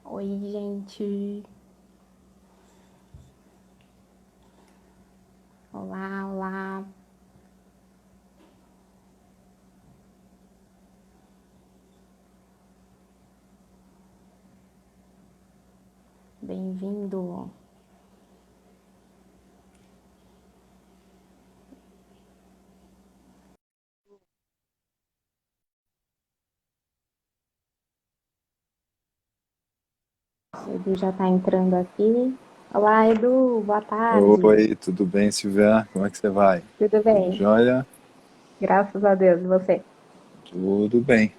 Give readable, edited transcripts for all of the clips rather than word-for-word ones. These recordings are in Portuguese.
Oi, gente. Olá, olá. Bem-vindo. O Edu já tá entrando aqui. Olá, Edu. Boa tarde. Oi, tudo bem, Silvia? Como é que você vai? Tudo Tudo bem? jóia? Graças a Deus. E você? Tudo bem.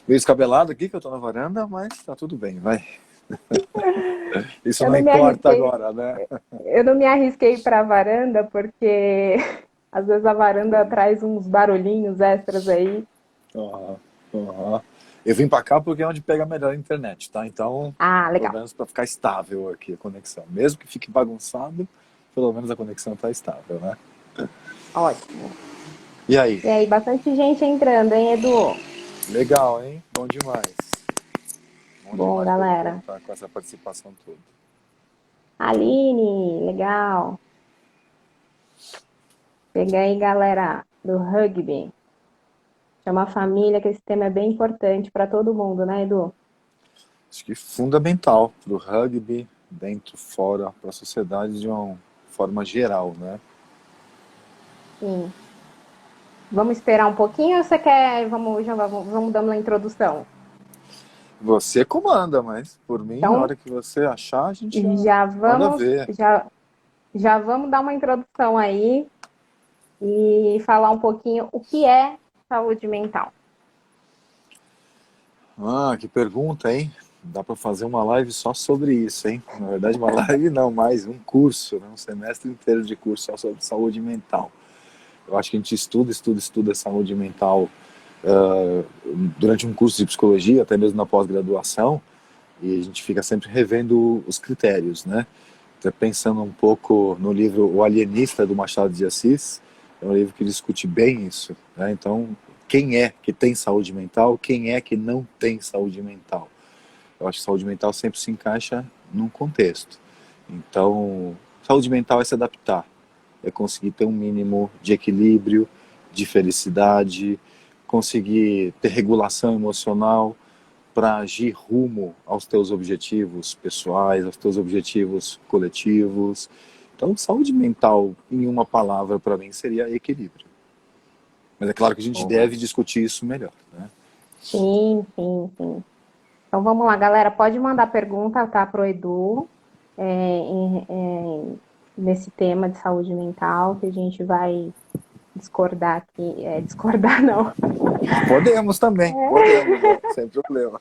Meio descabelado aqui que eu tô na varanda, mas tá tudo bem, vai. Isso Eu não não me importa arrisquei, agora, né? eu não me arrisquei para a varanda porque às vezes a varanda traz uns barulhinhos extras aí. Aham, aham. Eu vim pra cá porque é onde pega melhor a internet, tá? Então, Ah, pelo legal. menos pra ficar estável aqui a conexão. Mesmo que fique bagunçado, pelo menos a conexão tá estável, né? Ótimo. E aí? E aí, bastante gente entrando, hein, Edu? Legal, hein? Bom demais. Bom Bom, demais poder galera. contar com essa participação toda. Aline, legal. Pega aí, galera do rugby. Chama a família, que esse tema é bem importante para todo mundo, né, Edu? Acho que fundamental para o rugby, dentro, fora, para a sociedade de uma forma geral, né? Sim. Vamos esperar um pouquinho ou você quer? Vamos dando uma introdução. Você comanda, mas por mim, a Então, hora que você achar, a gente já já manda vamos, ver. já, já vamos dar uma introdução aí e falar um pouquinho o que é saúde mental. Ah, que pergunta, hein? Dá para fazer uma live só sobre isso, hein? Na verdade, uma live não, mais um curso, né? Um semestre inteiro de curso só sobre saúde mental. Eu acho que a gente estuda saúde mental ah, durante um curso de psicologia, até mesmo na pós-graduação, e a gente fica sempre revendo os critérios, né? Até pensando um pouco no livro O Alienista, do Machado de Assis, é um livro que discute bem isso, né? Então, quem é que tem saúde mental, quem é que não tem saúde mental? Eu acho que saúde mental sempre se encaixa num contexto. Então, saúde mental é se adaptar, é conseguir ter um mínimo de equilíbrio, de felicidade, conseguir ter regulação emocional, para agir rumo aos teus objetivos pessoais, aos teus objetivos coletivos. Então, saúde mental, em uma palavra, para mim, seria equilíbrio. Mas é claro que a gente Boa. deve discutir isso melhor, né? Sim, sim, sim. Então vamos lá, galera. Pode mandar pergunta, tá, pro Edu, nesse tema de saúde mental, que a gente vai discordar aqui. É, discordar não. Podemos também, podemos, né? Sem problema.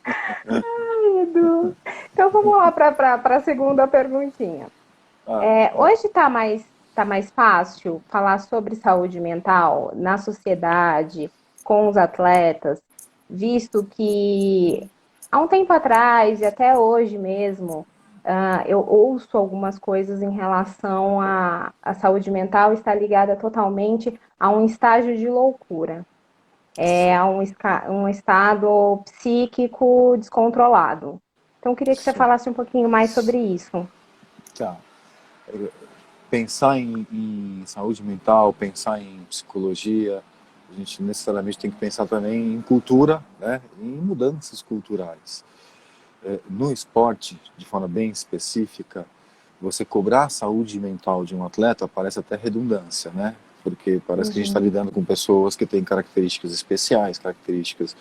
Edu. Então vamos lá para a segunda perguntinha. Ah, ah. Hoje tá mais fácil falar sobre saúde mental na sociedade, com os atletas, visto que há um tempo atrás e até hoje mesmo, eu ouço algumas coisas em relação à saúde mental está ligada totalmente a um estágio de loucura, a um estado psíquico descontrolado. Então, eu queria que você Sim, falasse um pouquinho mais sobre isso. tá. Pensar em saúde mental, pensar em psicologia, a gente necessariamente tem que pensar também em cultura, né? Em mudanças culturais. No esporte, de forma bem específica, você cobrar a saúde mental de um atleta parece até redundância, né? Porque parece que a gente está Uhum. lidando com pessoas que têm características especiais, características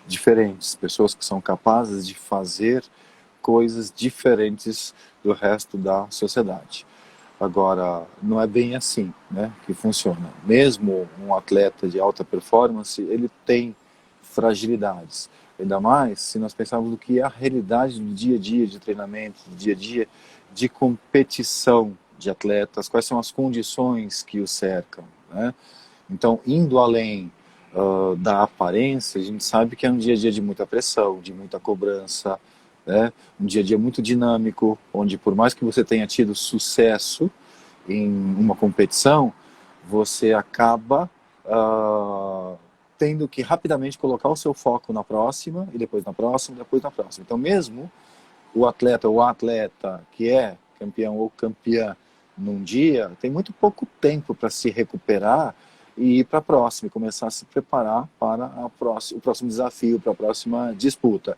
diferentes, pessoas que são capazes de fazer coisas diferentes do resto da sociedade. Agora, não é bem assim, né, que funciona. Mesmo um atleta de alta performance, ele tem fragilidades. Ainda mais se nós pensarmos no que é a realidade do dia a dia de treinamento, do dia a dia de competição de atletas, quais são as condições que o cercam, né? Então, indo além da aparência, a gente sabe que é um dia a dia de muita pressão, de muita cobrança, né? Um dia a dia muito dinâmico, onde por mais que você tenha tido sucesso em uma competição, você acaba tendo que rapidamente colocar o seu foco na próxima, e depois na próxima, depois na próxima. Então, mesmo o atleta ou a atleta que é campeão ou campeã num dia, tem muito pouco tempo para se recuperar e ir para a próxima, e começar a se preparar para o próximo desafio, para a próxima disputa.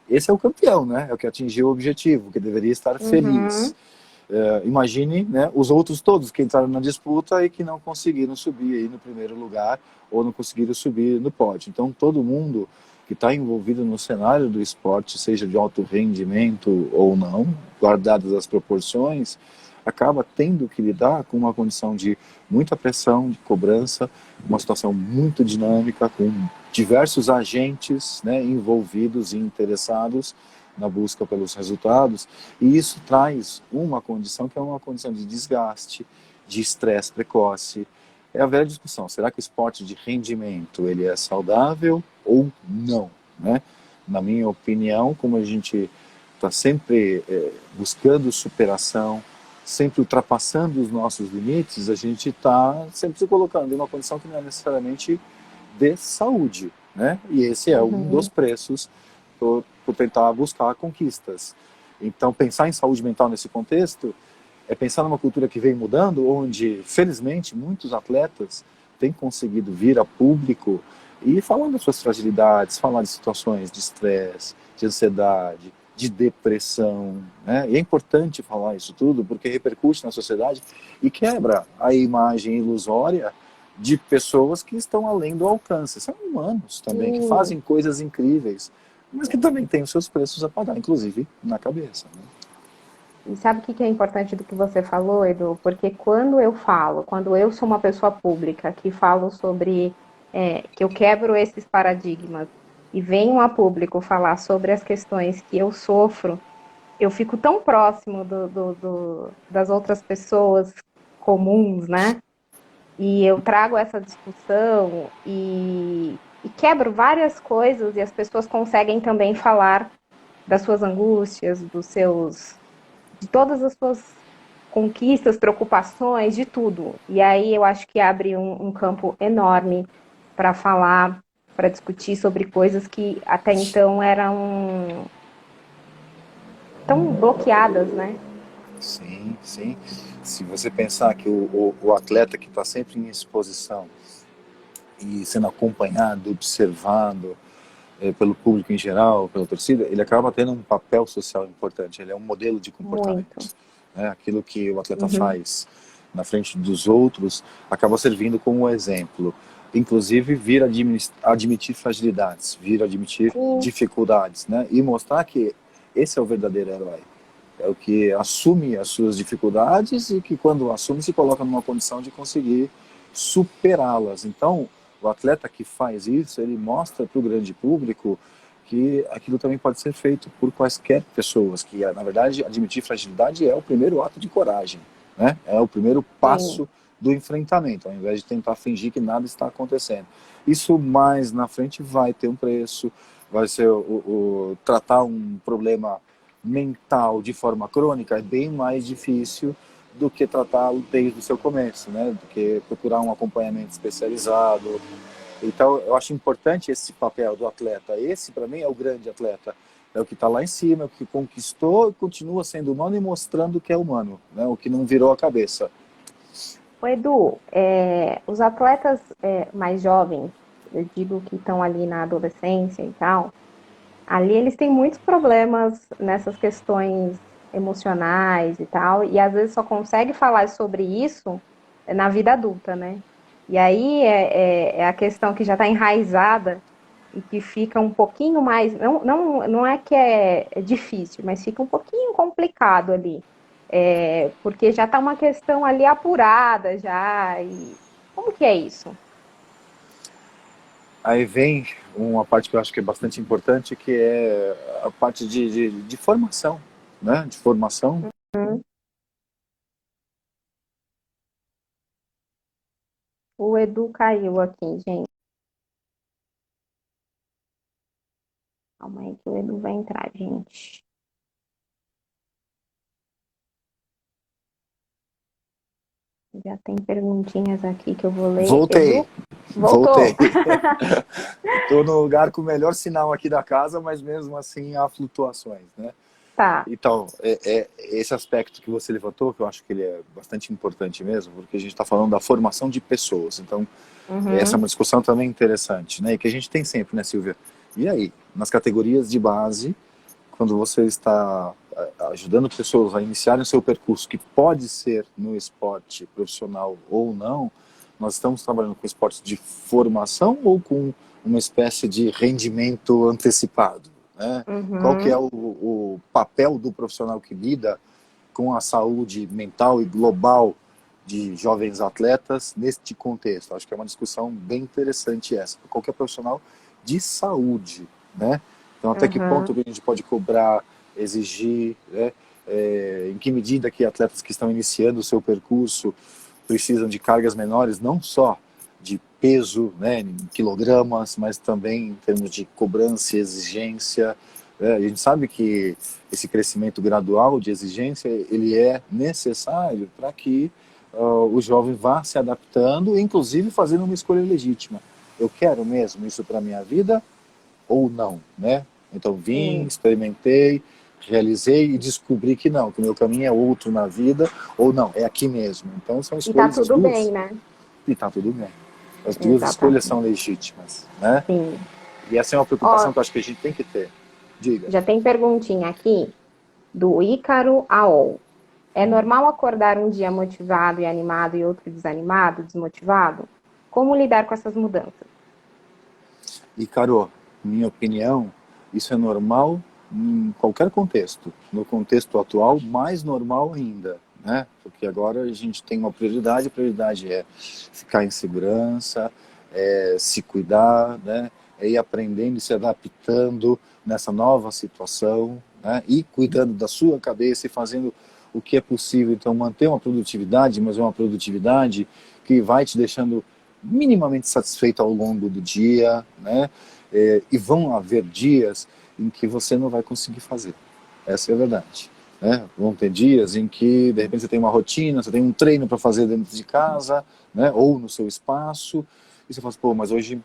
Esse é o campeão, né? É o que atingiu o objetivo, que deveria estar Uhum. feliz. Imagine, né, os outros todos que entraram na disputa e que não conseguiram subir aí no primeiro lugar ou não conseguiram subir no pódio. Então, todo mundo que está envolvido no cenário do esporte, seja de alto rendimento ou não, guardadas as proporções, acaba tendo que lidar com uma condição de muita pressão, de cobrança, uma situação muito dinâmica, com diversos agentes, né, envolvidos e interessados na busca pelos resultados, e isso traz uma condição que é uma condição de desgaste, de estresse precoce. É a velha discussão, será que o esporte de rendimento ele é saudável ou não? Né? Na minha opinião, como a gente está sempre buscando superação, sempre ultrapassando os nossos limites, a gente está sempre se colocando em uma condição que não é necessariamente de saúde, né? E esse é um dos Uhum. preços por tentar buscar conquistas. Então, pensar em saúde mental nesse contexto é pensar numa cultura que vem mudando, onde, felizmente, muitos atletas têm conseguido vir a público e falar das suas fragilidades, falar de situações de estresse, de ansiedade, de depressão, né? E é importante falar isso tudo porque repercute na sociedade e quebra a imagem ilusória de pessoas que estão além do alcance. São humanos também, que Sim. fazem coisas incríveis, mas que também têm os seus preços a pagar, inclusive na cabeça. Né? E sabe o que é importante do que você falou, Edu? Porque quando eu sou uma pessoa pública que falo sobre, que eu quebro esses paradigmas e venho a público falar sobre as questões que eu sofro, eu fico tão próximo das outras pessoas comuns, né? E eu trago essa discussão e quebro várias coisas e as pessoas conseguem também falar das suas angústias, de todas as suas conquistas, preocupações, de tudo. E aí eu acho que abre um campo enorme para falar, para discutir sobre coisas que até então eram tão bloqueadas, né? Sim, sim. Se você pensar que o atleta que está sempre em exposição e sendo acompanhado, observado pelo público em geral, pela torcida, ele acaba tendo um papel social importante. Ele é um modelo de Muito. comportamento. Né? Aquilo que o atleta Uhum. faz na frente dos outros acaba servindo como exemplo. Inclusive, vir admitir fragilidades, vir admitir Sim, dificuldades, né? E mostrar que esse é o verdadeiro herói. É o que assume as suas dificuldades e que, quando assume, se coloca numa condição de conseguir superá-las. Então, o atleta que faz isso, ele mostra para o grande público que aquilo também pode ser feito por quaisquer pessoas, que, na verdade, admitir fragilidade é o primeiro ato de coragem, né? É o primeiro sim. passo do enfrentamento, ao invés de tentar fingir que nada está acontecendo. Isso mais na frente vai ter um preço, vai ser tratar um problema mental de forma crônica é bem mais difícil do que tratá-lo desde o seu começo, né? Do que procurar um acompanhamento especializado. Então, eu acho importante esse papel do atleta. Esse, para mim, é o grande atleta. É o que está lá em cima, é o que conquistou e continua sendo humano e mostrando que é humano, né? O que não virou a cabeça. O Edu, os atletas mais jovens, eu digo que estão ali na adolescência e tal, ali eles têm muitos problemas nessas questões emocionais e tal, e às vezes só consegue falar sobre isso na vida adulta, né? E aí é a questão que já está enraizada e que fica um pouquinho mais. Não é que é difícil, mas fica um pouquinho complicado ali. Porque já está uma questão ali apurada já. E como que é isso? Aí vem uma parte que eu acho que é bastante importante, que é a parte de formação, né? De formação. Hum. O Edu caiu aqui, gente. Calma aí que o Edu vai entrar, gente. Já tem perguntinhas aqui que eu vou ler. Voltei, Edu, voltei. voltou. Estou no lugar com o melhor sinal aqui da casa, mas mesmo assim há flutuações, né? Tá. Então, esse aspecto que você levantou, que eu acho que ele é bastante importante mesmo, porque a gente está falando da formação de pessoas. Então, essa é Uhum. uma discussão também interessante, né? E que a gente tem sempre, né, Silvia? E aí, nas categorias de base, quando você está ajudando pessoas a iniciarem o seu percurso, que pode ser no esporte profissional ou não, nós estamos trabalhando com esportes de formação ou com uma espécie de rendimento antecipado, né? Qual que é Uhum. o papel do profissional que lida com a saúde mental e global de jovens atletas neste contexto? Acho que é uma discussão bem interessante essa, para qualquer profissional de saúde, né? Então, até que ponto Uhum. que a gente pode cobrar, exigir, né? Em que medida que atletas que estão iniciando o seu percurso precisam de cargas menores, não só de peso, né, em quilogramas, mas também em termos de cobrança e exigência. A gente sabe que esse crescimento gradual de exigência ele é necessário para que o jovem vá se adaptando, inclusive fazendo uma escolha legítima. Eu quero mesmo isso para minha vida ou não, né? Então vim, Sim. experimentei, realizei e descobri que não, que o meu caminho é outro na vida, ou não, é aqui mesmo. Então são E tá escolhas as tudo bem, duas né? e está tudo bem. As duas escolhas são Exatamente. legítimas, né? Sim. E essa é uma preocupação Ó, que eu acho que a gente tem que ter. Diga. já tem perguntinha aqui do Ícaro Aol. É normal acordar um dia motivado e animado e outro desanimado, desmotivado? Como lidar com essas mudanças? E, Carol, minha opinião, isso é normal em qualquer contexto. No contexto atual, mais normal ainda, né? Porque agora a gente tem uma prioridade, a prioridade é ficar em segurança, é se cuidar, né? É ir aprendendo e se adaptando nessa nova situação, né? E cuidando da sua cabeça e fazendo o que é possível. Então, manter uma produtividade, mas uma produtividade que vai te deixando minimamente satisfeito ao longo do dia, né? E vão haver dias em que você não vai conseguir fazer. Essa é a verdade. Né? Vão ter dias em que, de repente, você tem uma rotina, você tem um treino para fazer dentro de casa, né? Ou no seu espaço, e você fala assim, pô, mas hoje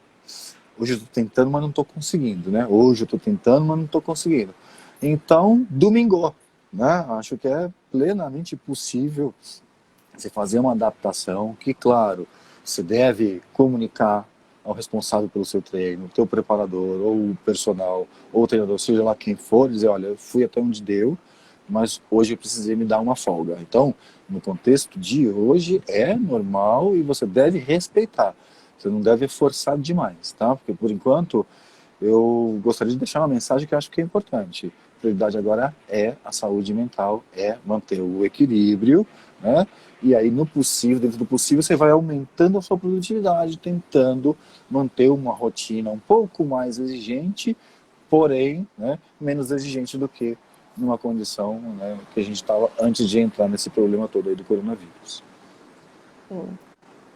eu estou tentando, mas não estou conseguindo, né? Hoje eu estou tentando, mas não estou conseguindo. Então, domingo, né? Acho que é plenamente possível você fazer uma adaptação que, claro, você deve comunicar ao responsável pelo seu treino, o teu preparador, ou o personal, ou o treinador, seja lá quem for, dizer, olha, eu fui até onde deu, mas hoje eu precisei me dar uma folga. Então, no contexto de hoje, é normal e você deve respeitar. Você não deve forçar demais, tá? Porque, por enquanto, eu gostaria de deixar uma mensagem que eu acho que é importante. A prioridade agora é a saúde mental, é manter o equilíbrio, né? E aí, no possível, dentro do possível, você vai aumentando a sua produtividade, tentando manter uma rotina um pouco mais exigente, porém, né, menos exigente do que numa condição, né, que a gente estava antes de entrar nesse problema todo aí do coronavírus. Sim.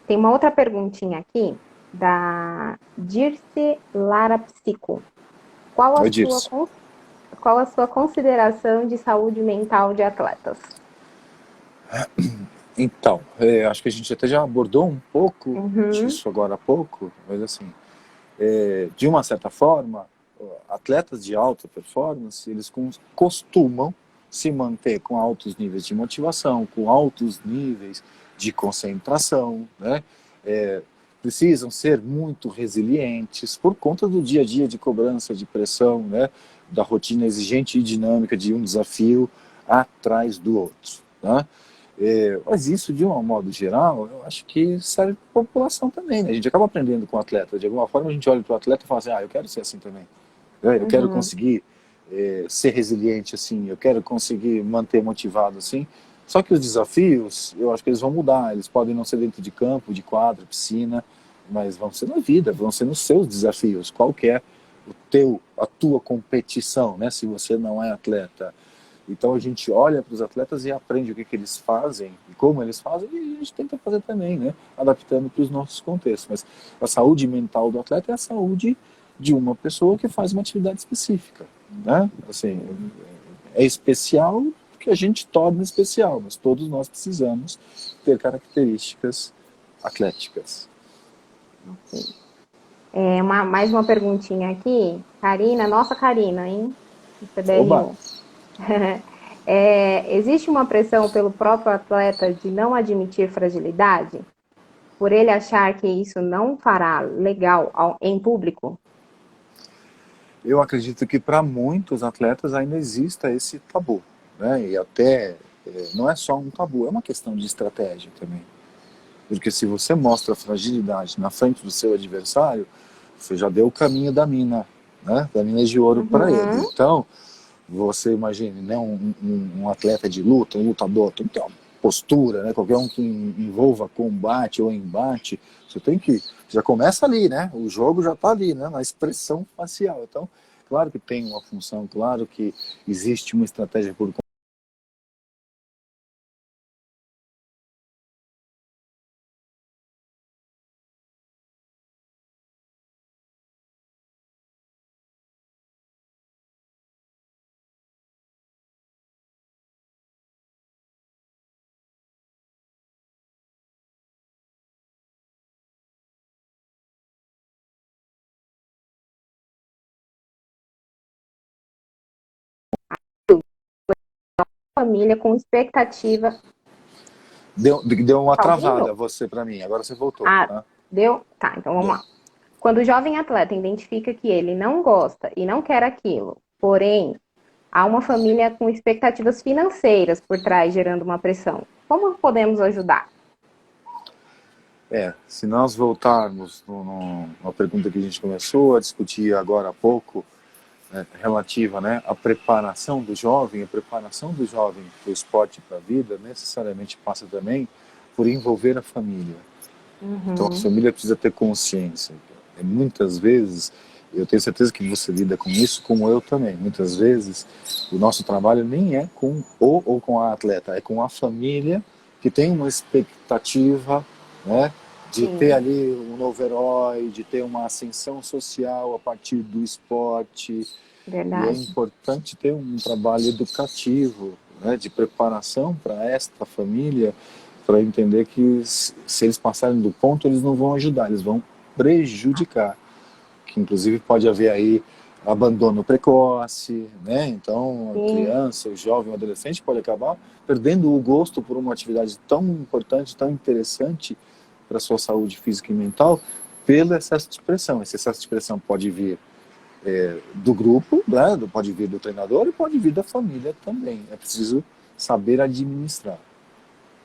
Tem uma outra perguntinha aqui da Dirce Lara Psico. Qual a Oi, sua, Dirce. qual a sua consideração de saúde mental de atletas? Então, acho que a gente até já abordou um pouco Uhum. disso agora há pouco, mas assim, de uma certa forma, atletas de alta performance, eles costumam se manter com altos níveis de motivação, com altos níveis de concentração, né? Precisam ser muito resilientes por conta do dia a dia de cobrança, de pressão, né? Da rotina exigente e dinâmica de um desafio atrás do outro, né? Mas isso, de um modo geral, eu acho que serve para a população também, né? A gente acaba aprendendo com o atleta. De alguma forma, a gente olha para o atleta e fala assim, eu quero ser assim também. Eu quero Uhum. conseguir ser resiliente assim, eu quero conseguir manter motivado assim. Só que os desafios, eu acho que eles vão mudar. Eles podem não ser dentro de campo, de quadra, piscina, mas vão ser na vida, vão ser nos seus desafios. Qual que é a tua competição, né? Se você não é atleta. Então a gente olha para os atletas e aprende o que eles fazem e como eles fazem e a gente tenta fazer também, né? Adaptando para os nossos contextos. Mas a saúde mental do atleta é a saúde de uma pessoa que faz uma atividade específica, né? Assim, é especial porque a gente torna especial, mas todos nós precisamos ter características atléticas. Ok. Mais uma perguntinha aqui. Karina, nossa Karina, hein? Do Oba! CBRU. Existe uma pressão pelo próprio atleta de não admitir fragilidade? Por ele achar que isso não fará legal em público? Eu acredito que para muitos atletas ainda exista esse tabu, né? E até não é só um tabu, é uma questão de estratégia também. Porque se você mostra fragilidade na frente do seu adversário, você já deu o caminho da mina, né? Da mina de ouro para ele. Uhum. Então, você imagine, né? Um atleta de luta, um lutador, tem que ter uma postura, né? Qualquer um que envolva combate ou embate, você tem que... Já começa ali, né? O jogo já está ali, né? Na expressão facial. Então, claro que tem uma função, claro que existe uma estratégia por Família com expectativa. deu uma Tá travada ouvindo? você para mim, agora você voltou, Ah, tá? deu? Tá, então vamos Deu. lá. Quando o jovem atleta identifica que ele não gosta e não quer aquilo, porém, há uma família com expectativas financeiras por trás, gerando uma pressão, como podemos ajudar? Se nós voltarmos numa pergunta que a gente começou a discutir agora há pouco, relativa, né, à preparação do jovem, a preparação do jovem para o esporte e para a vida necessariamente passa também por envolver a família. Então a Uhum. família precisa ter consciência. E muitas vezes, eu tenho certeza que você lida com isso, como eu também, muitas vezes o nosso trabalho nem é com o ou com a atleta, é com a família que tem uma expectativa, né, de ter Sim, ali um novo herói, de ter uma ascensão social a partir do esporte, e é verdade. importante ter um trabalho educativo, né, de preparação para esta família, para entender que se eles passarem do ponto, eles não vão ajudar, eles vão prejudicar. Que inclusive pode haver aí abandono precoce, né? Então a Sim, criança, o jovem, o adolescente pode acabar perdendo o gosto por uma atividade tão importante, tão interessante para a sua saúde física e mental, pelo excesso de pressão. Esse excesso de pressão pode vir do grupo, né? Pode vir do treinador e pode vir da família também. É preciso saber administrar.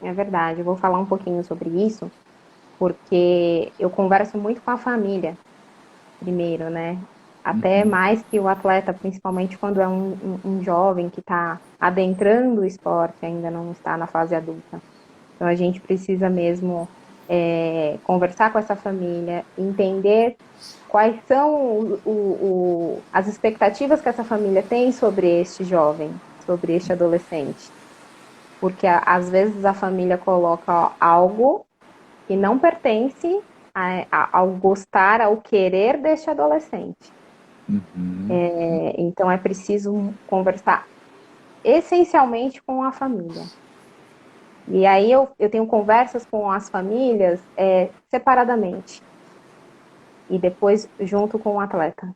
é verdade. Eu vou falar um pouquinho sobre isso, porque eu converso muito com a família, primeiro, né? Até mais que o atleta, principalmente quando é um jovem que está adentrando o esporte, ainda não está na fase adulta. Então a gente precisa mesmo conversar com essa família, entender quais são as expectativas que essa família tem sobre este jovem, sobre este adolescente. Porque às vezes a família coloca algo que não pertence ao gostar, ao querer deste adolescente. Uhum. Então é preciso conversar essencialmente com a família. E aí eu tenho conversas com as famílias separadamente e depois junto com o atleta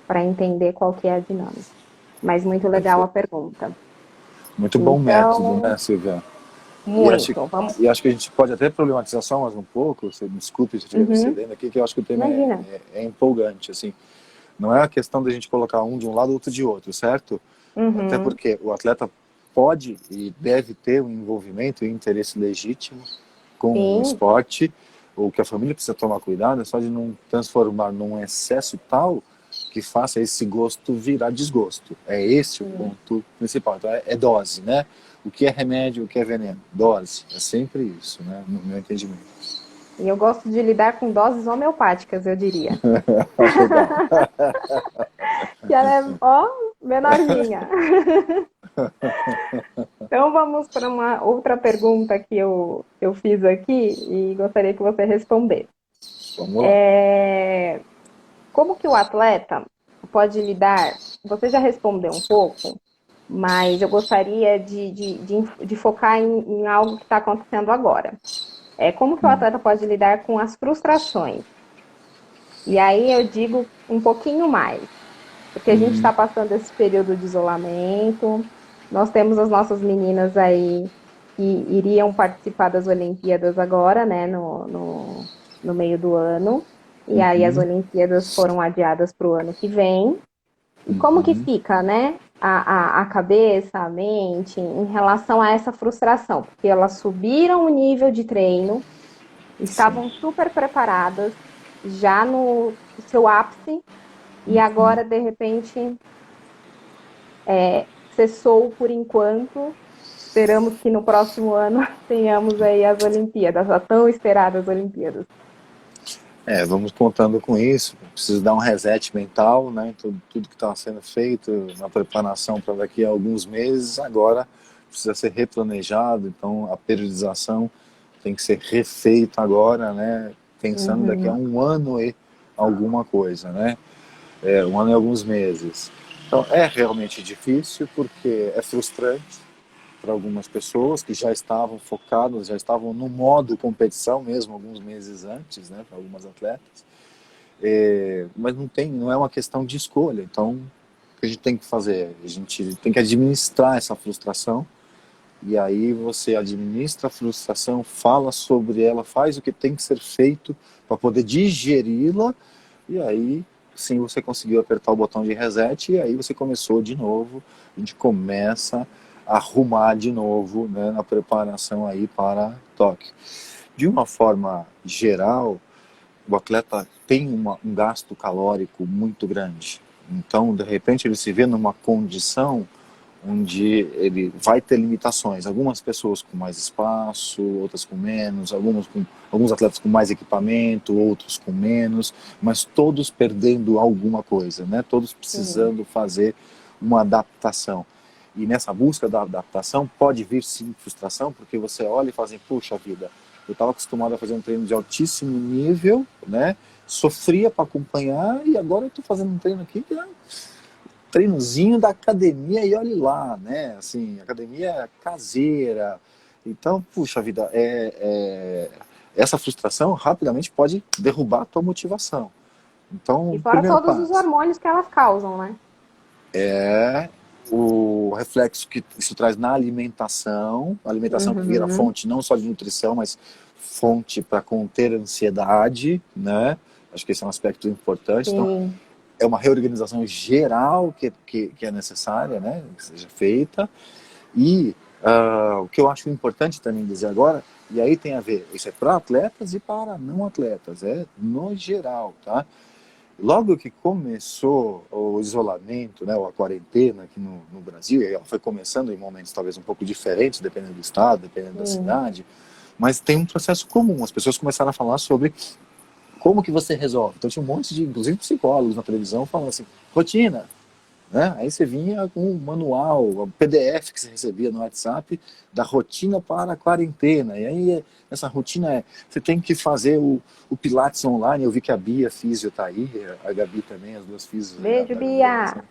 para entender qual que é a dinâmica. Mas muito legal a Perfeito. pergunta. Muito bom método, Então, né, Silvia? E acho, muito. Vamos. e acho que a gente pode até problematizar só mais um pouco, você me desculpe se eu estiver me Uhum, excedendo aqui, que eu acho que o tema imagina. é empolgante, assim. Não é a questão da gente colocar um de um lado e outro de outro, certo? Até Uhum, porque o atleta pode e deve ter um envolvimento e interesse legítimo com o sim, esporte. O que a família precisa tomar cuidado é só de não transformar num excesso tal que faça esse gosto virar desgosto. É esse o sim. ponto principal. Então é dose, né? O que é remédio, o que é veneno? Dose. É sempre isso, né? No meu entendimento. E eu gosto de lidar com doses homeopáticas, eu diria. Legal. Que ela é, ó, menorzinha. Então vamos para uma outra pergunta que eu fiz aqui e gostaria que você respondesse. Vamos lá. Como que o atleta pode lidar? Você já respondeu um pouco, mas eu gostaria de focar em algo que está acontecendo agora. Como que o atleta pode lidar com as frustrações? E aí eu digo um pouquinho mais, porque a gente está passando esse período de isolamento, Nós temos as nossas meninas aí que iriam participar das Olimpíadas agora, né, no meio do ano. E aí as Uhum, Olimpíadas foram adiadas para o ano que vem. E como que uhum, fica, né, a cabeça, a mente em relação a essa frustração? Porque elas subiram o nível de treino, sim. estavam super preparadas, já no seu ápice, e Uhum. agora, de repente, cessou por enquanto. Esperamos que no próximo ano tenhamos aí as Olimpíadas, as tão esperadas Olimpíadas. Vamos contando com isso. Preciso dar um reset mental, né? Tudo que está sendo feito na preparação para daqui a alguns meses, agora precisa ser replanejado. Então, a periodização tem que ser refeita agora, né? Pensando daqui a Uhum. um ano e alguma coisa, né? Um ano e alguns meses. Então, é realmente difícil porque é frustrante para algumas pessoas que já estavam focadas, já estavam no modo competição mesmo alguns meses antes, né, para algumas atletas. Mas não é uma questão de escolha. Então, o que a gente tem que fazer? A gente tem que administrar essa frustração. E aí você administra a frustração, fala sobre ela, faz o que tem que ser feito para poder digeri-la. E aí, sim, você conseguiu apertar o botão de reset e aí você começou de novo. A gente começa a arrumar de novo, né, na preparação aí para Tóquio. De uma forma geral, o atleta tem um gasto calórico muito grande. Então, de repente, ele se vê numa condição onde ele vai ter limitações. Algumas pessoas com mais espaço, outras com menos, alguns atletas com mais equipamento, outros com menos, mas todos perdendo alguma coisa, né? Todos Sim. precisando fazer uma adaptação. E nessa busca da adaptação pode vir sim frustração, porque você olha e fala assim, puxa vida, eu estava acostumado a fazer um treino de altíssimo nível, né? Sofria para acompanhar e agora eu estou fazendo um treino aqui que é treinozinho da academia e olhe lá, né? Assim, academia caseira. Então, puxa vida, essa frustração rapidamente pode derrubar a tua motivação. Então, E o fora primeiro todos os passo hormônios que elas causam, né? é o reflexo que isso traz na alimentação, a alimentação que vira Uhum. fonte não só de nutrição, mas fonte para conter a ansiedade, né? Acho que esse é um aspecto importante. Então, Sim. é uma reorganização geral que é necessária, né, que seja feita. E o que eu acho importante também dizer agora, e aí tem a ver, isso é para atletas e para não atletas, é no geral, tá? Logo que começou o isolamento, né, ou a quarentena aqui no Brasil, e ela foi começando em momentos talvez um pouco diferentes, dependendo do estado, dependendo da Sim. cidade, mas tem um processo comum. As pessoas começaram a falar sobre como que você resolve? Então tinha um monte de, inclusive psicólogos na televisão falando assim, rotina, né? Aí você vinha com um manual, um PDF que você recebia no WhatsApp da rotina para a quarentena. E aí essa rotina você tem que fazer o Pilates online. Eu vi que a Bia Físio está aí, a Gabi também, as duas físios aí Beijo, da organização.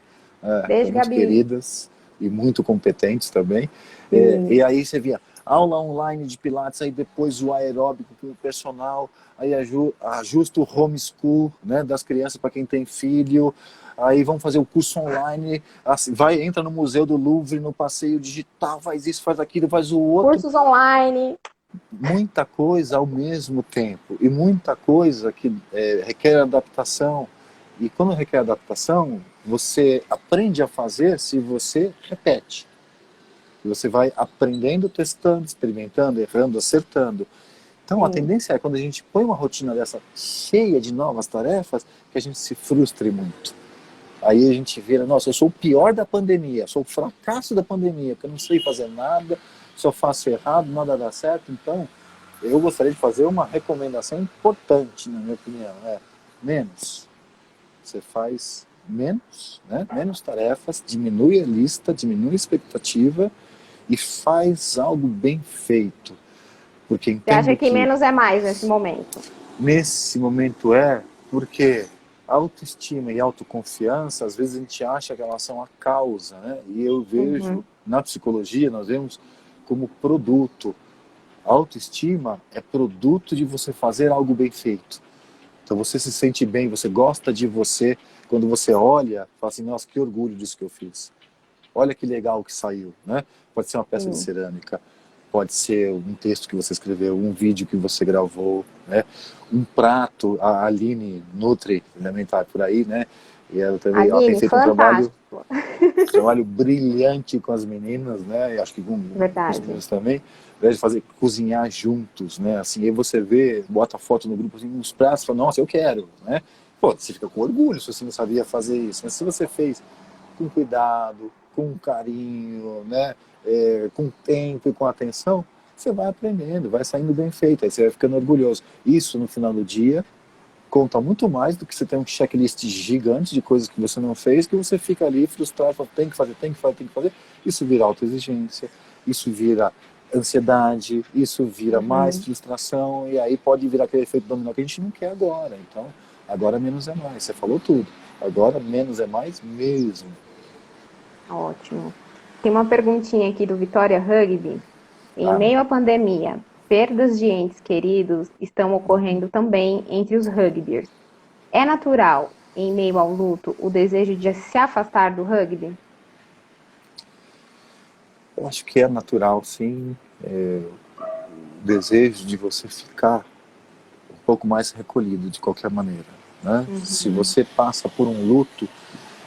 Bia. Beijo, São muito Gabi. queridas e muito competentes também. E Sim. aí você via aula online de Pilates, aí depois o aeróbico com o personal, aí ajusta o homeschool, né, das crianças para quem tem filho, aí vão fazer o curso online, assim, entra no Museu do Louvre, no passeio digital, faz isso, faz aquilo, faz o outro, Cursos online. muita coisa ao mesmo tempo, e muita coisa que requer adaptação, e quando requer adaptação, você aprende a fazer se você repete. E você vai aprendendo, testando, experimentando, errando, acertando. Então a Sim. tendência é quando a gente põe uma rotina dessa cheia de novas tarefas, que a gente se frustre muito. Aí a gente vira, nossa, eu sou o pior da pandemia, sou o fracasso da pandemia, porque eu não sei fazer nada, só faço errado, nada dá certo. Então, eu gostaria de fazer uma recomendação importante, na minha opinião, menos. Você faz menos, né? Menos tarefas, diminui a lista, diminui a expectativa e faz algo bem feito. Porque Você acha entendo que que menos é mais nesse momento? nesse momento porque autoestima e autoconfiança, às vezes a gente acha que elas são a causa, né? E eu vejo, Uhum. na psicologia, nós vemos como produto. A autoestima é produto de você fazer algo bem feito. Então você se sente bem, você gosta de você, quando você olha, fala assim, nossa, que orgulho disso que eu fiz. olha que legal que saiu, né? Pode ser uma peça de Sim, cerâmica, pode ser um texto que você escreveu, um vídeo que você gravou, né? Um prato, a Aline Nutri Elementar por aí, né? E ela também, ela tem Aline, feito um trabalho, fantástico. trabalho brilhante com as meninas, né? E acho que com os Verdade. meninos também, né? De fazer cozinhar juntos, né? Assim, aí você vê, bota foto no grupo, assim, uns pratos, fala, nossa, eu quero, né? Pô, você fica com orgulho se você não sabia fazer isso, mas se você fez com cuidado, com carinho, né? Com tempo e com atenção, você vai aprendendo, vai saindo bem feito, aí você vai ficando orgulhoso. Isso, no final do dia, conta muito mais do que você ter um checklist gigante de coisas que você não fez, que você fica ali frustrado, fala, tem que fazer, tem que fazer, tem que fazer. Isso vira autoexigência, isso vira ansiedade, isso vira mais Uhum. frustração, e aí pode virar aquele efeito dominó que a gente não quer agora. Então, agora menos é mais. Você falou tudo. Agora menos é mais mesmo. Ótimo. Tem uma perguntinha aqui do Vitória Rugby. Em Ah, meio à pandemia, perdas de entes queridos estão ocorrendo também entre os rugbyers. É natural, em meio ao luto, o desejo de se afastar do rugby? eu acho que é natural, sim, o desejo de você ficar um pouco mais recolhido de qualquer maneira, né? Se Uhum. você passa por um luto,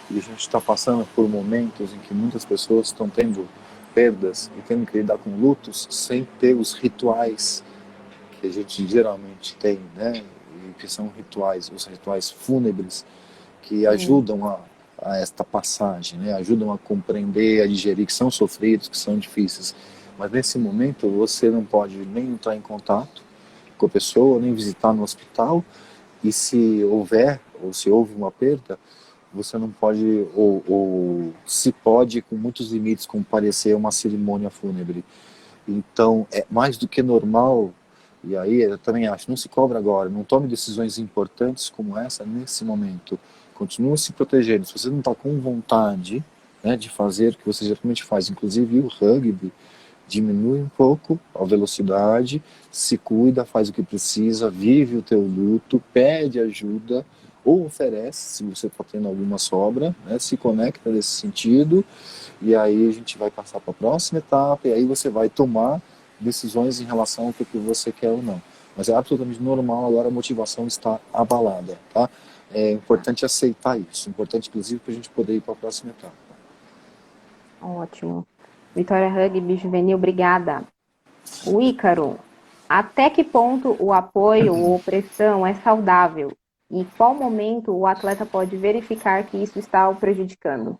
e a gente está passando por momentos em que muitas pessoas estão tendo perdas e tendo que lidar com lutos sem ter os rituais que a gente geralmente tem, né? E que são rituais, os rituais fúnebres que Sim. ajudam a esta passagem, né? Ajudam a compreender, a digerir que são sofridos, que são difíceis. Mas nesse momento você não pode nem entrar em contato com a pessoa, nem visitar no hospital. E se houver, ou se houve uma perda, você não pode, ou se pode, com muitos limites, comparecer a uma cerimônia fúnebre. Então, é mais do que normal, e aí eu também acho, não se cobra agora, não tome decisões importantes como essa nesse momento. Continue se protegendo. Se você não está com vontade, né, de fazer o que você geralmente faz, inclusive o rugby, diminui um pouco a velocidade, se cuida, faz o que precisa, vive o teu luto, pede ajuda ou oferece, se você está tendo alguma sobra, né, se conecta nesse sentido, e aí a gente vai passar para a próxima etapa, e aí você vai tomar decisões em relação ao que você quer ou não. Mas é absolutamente normal agora a motivação estar abalada, tá? É importante aceitar isso, importante inclusive para a gente poder ir para a próxima etapa. Ótimo. Vitória Rugby Juvenil, obrigada. O Ícaro, até que ponto o apoio ou opressão é saudável? E qual momento o atleta pode verificar que isso está o prejudicando?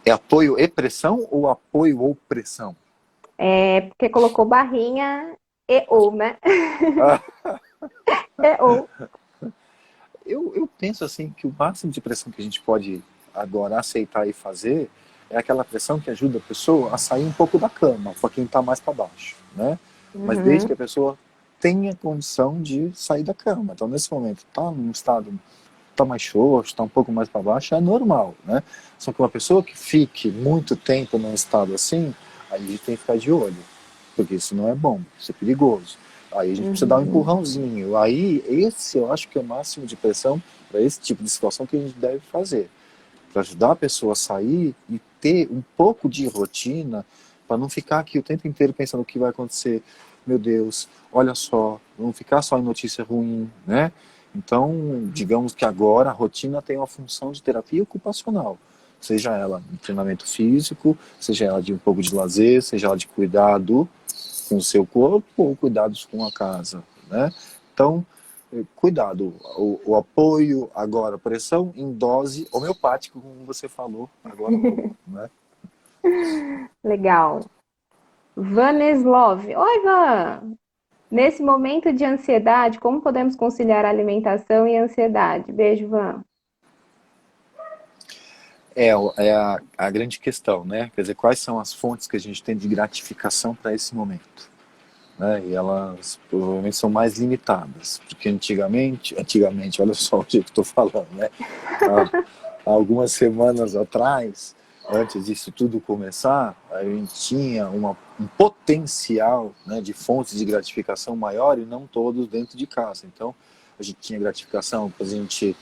É apoio e pressão ou apoio ou pressão? É porque colocou barrinha e ou, né? Ah, E ou. eu penso assim que o máximo de pressão que a gente pode agora aceitar e fazer é aquela pressão que ajuda a pessoa a sair um pouco da cama, para quem está mais para baixo, né? Mas desde que Uhum. a pessoa tenha condição de sair da cama. Então, nesse momento, está num estado, está mais xoxo, está um pouco mais para baixo, é normal, né? Só que uma pessoa que fique muito tempo num estado assim, aí a gente tem que ficar de olho, porque isso não é bom, isso é perigoso. Aí a gente precisa dar um Uhum. empurrãozinho. Aí, esse eu acho que é o máximo de pressão para esse tipo de situação que a gente deve fazer. Para ajudar a pessoa a sair e ter um pouco de rotina, para não ficar aqui o tempo inteiro pensando o que vai acontecer. Meu Deus, olha só, não ficar só em notícia ruim, né? Então, digamos que agora a rotina tem uma função de terapia ocupacional. Seja ela de treinamento físico, seja ela de um pouco de lazer, seja ela de cuidado com o seu corpo ou cuidados com a casa, né? Então, cuidado, o apoio, agora, pressão em dose homeopática, como você falou agora há pouco, né? Legal. Vaneslov. Oi, Van! Nesse momento de ansiedade, como podemos conciliar a alimentação e a ansiedade? Beijo, Van. É a grande questão, né? Quer dizer, quais são as fontes que a gente tem de gratificação para esse momento? Né? E elas provavelmente são mais limitadas, porque antigamente, olha só o jeito que estou falando, né? Há algumas semanas atrás, antes disso tudo começar, a gente tinha um potencial, né, de fontes de gratificação maior e não todos dentro de casa. Então, a gente tinha gratificação para a gente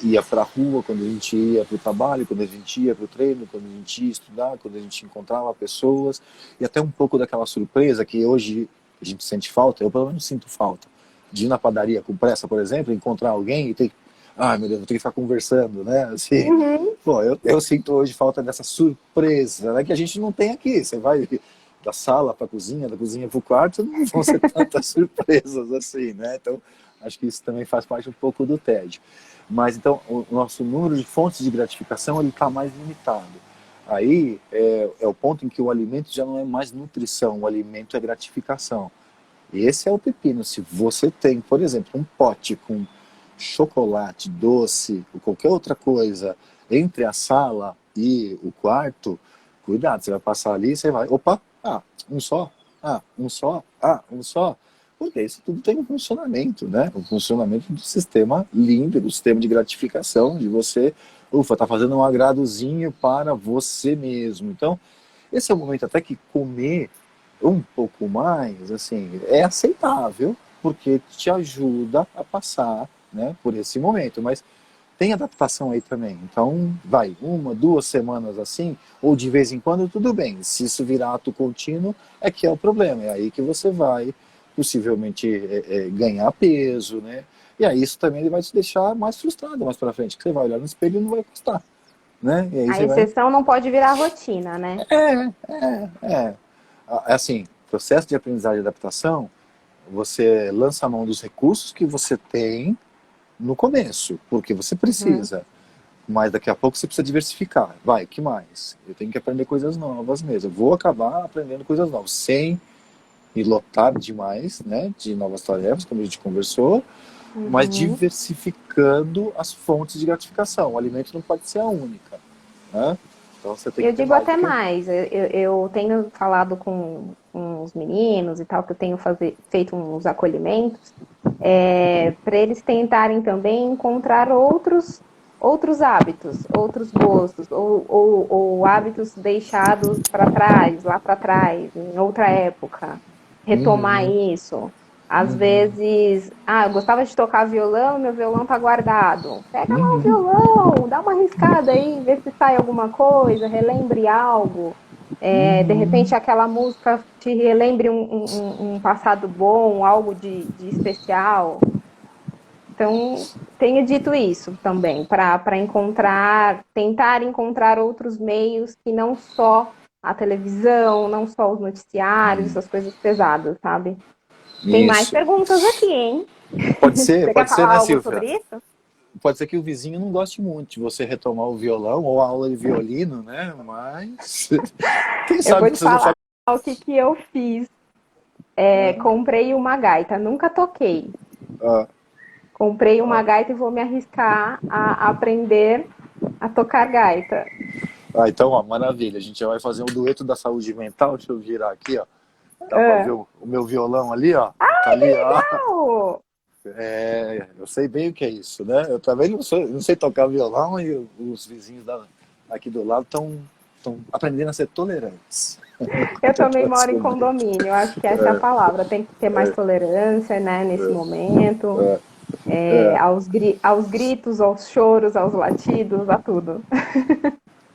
ia para a rua, quando a gente ia para o trabalho, quando a gente ia para o treino, quando a gente ia estudar, quando a gente encontrava pessoas, e até um pouco daquela surpresa que hoje a gente sente falta, eu pelo menos sinto falta, de ir na padaria com pressa, por exemplo, encontrar alguém e ter que, ai meu Deus, vou ter que ficar conversando, né, assim, Uhum. pô, eu sinto hoje falta dessa surpresa, né, que a gente não tem aqui, você vai da sala para a cozinha, da cozinha para o quarto, não vão ser tantas surpresas assim, né, então acho que isso também faz parte um pouco do tédio. Mas então o nosso número de fontes de gratificação ele está mais limitado. Aí é o ponto em que o alimento já não é mais nutrição, o alimento é gratificação. E esse é o pepino. Se você tem, por exemplo, um pote com chocolate, doce ou qualquer outra coisa entre a sala e o quarto, cuidado, você vai passar ali e você vai, opa, um só, um só, um só. Porque isso tudo tem um funcionamento, né? Um funcionamento do sistema limpo, do sistema de gratificação, de você, tá fazendo um agradozinho para você mesmo. Então, esse é o momento até que comer um pouco mais, assim, é aceitável, porque te ajuda a passar, né, por esse momento. Mas tem adaptação aí também. Então, vai, 1, 2 semanas assim, ou de vez em quando, tudo bem. Se isso virar ato contínuo, é que é o problema. É aí que você vai, possivelmente, ganhar peso, né? E aí isso também ele vai te deixar mais frustrado mais pra frente, que você vai olhar no espelho e não vai gostar, né? E aí A você vai... exceção não pode virar rotina, né? É. Assim, processo de aprendizagem e adaptação, você lança a mão dos recursos que você tem no começo, porque você Uhum. precisa. Mas daqui a pouco você precisa diversificar. Vai, que mais? Eu tenho que aprender coisas novas mesmo. Eu vou acabar aprendendo coisas novas, sem me lotar demais, né, de novas tarefas, como a gente conversou, mas Uhum. diversificando as fontes de gratificação. O alimento não pode ser a única, né? Então você tem que Eu ter digo mais do até que um. mais, eu tenho falado com os meninos e tal, que eu tenho feito uns acolhimentos, para eles tentarem também encontrar outros hábitos, outros gostos, ou hábitos deixados para trás, lá para trás, em outra época. Retomar Uhum, isso. Às uhum, vezes, eu gostava de tocar violão, meu violão tá guardado. Pega lá o uhum, violão, dá uma arriscada aí, vê se sai alguma coisa, relembre algo. De repente uhum. aquela música te relembre um passado bom, algo de especial. Então, tenho dito isso também, para tentar encontrar outros meios que não só a televisão, não só os noticiários, essas coisas pesadas, sabe? Tem mais Isso. perguntas aqui, hein? Você quer Pode ser, falar né, algo Silvia? sobre isso? Pode ser que o vizinho não goste muito de você retomar o violão ou a aula de violino, né? Mas quem Eu sabe vou que te você não falar faz. o que eu fiz. Comprei uma gaita, nunca toquei. Ah, Comprei uma ah. gaita e vou me arriscar a aprender a tocar gaita. Então, ó, maravilha. A gente já vai fazer um dueto da saúde mental. Deixa eu virar aqui, ó. Dá pra ver Ah, o meu violão ali, ó. Tá ai, que ali, ó. legal! Eu sei bem o que é isso, né? Eu também não sei tocar violão e os vizinhos aqui do lado estão aprendendo a ser tolerantes. Eu Eu tô também moro em descobrindo. condomínio, eu acho que essa é a palavra. Tem que ter mais tolerância, né, nesse momento. Aos gritos, aos choros, aos latidos, a tudo.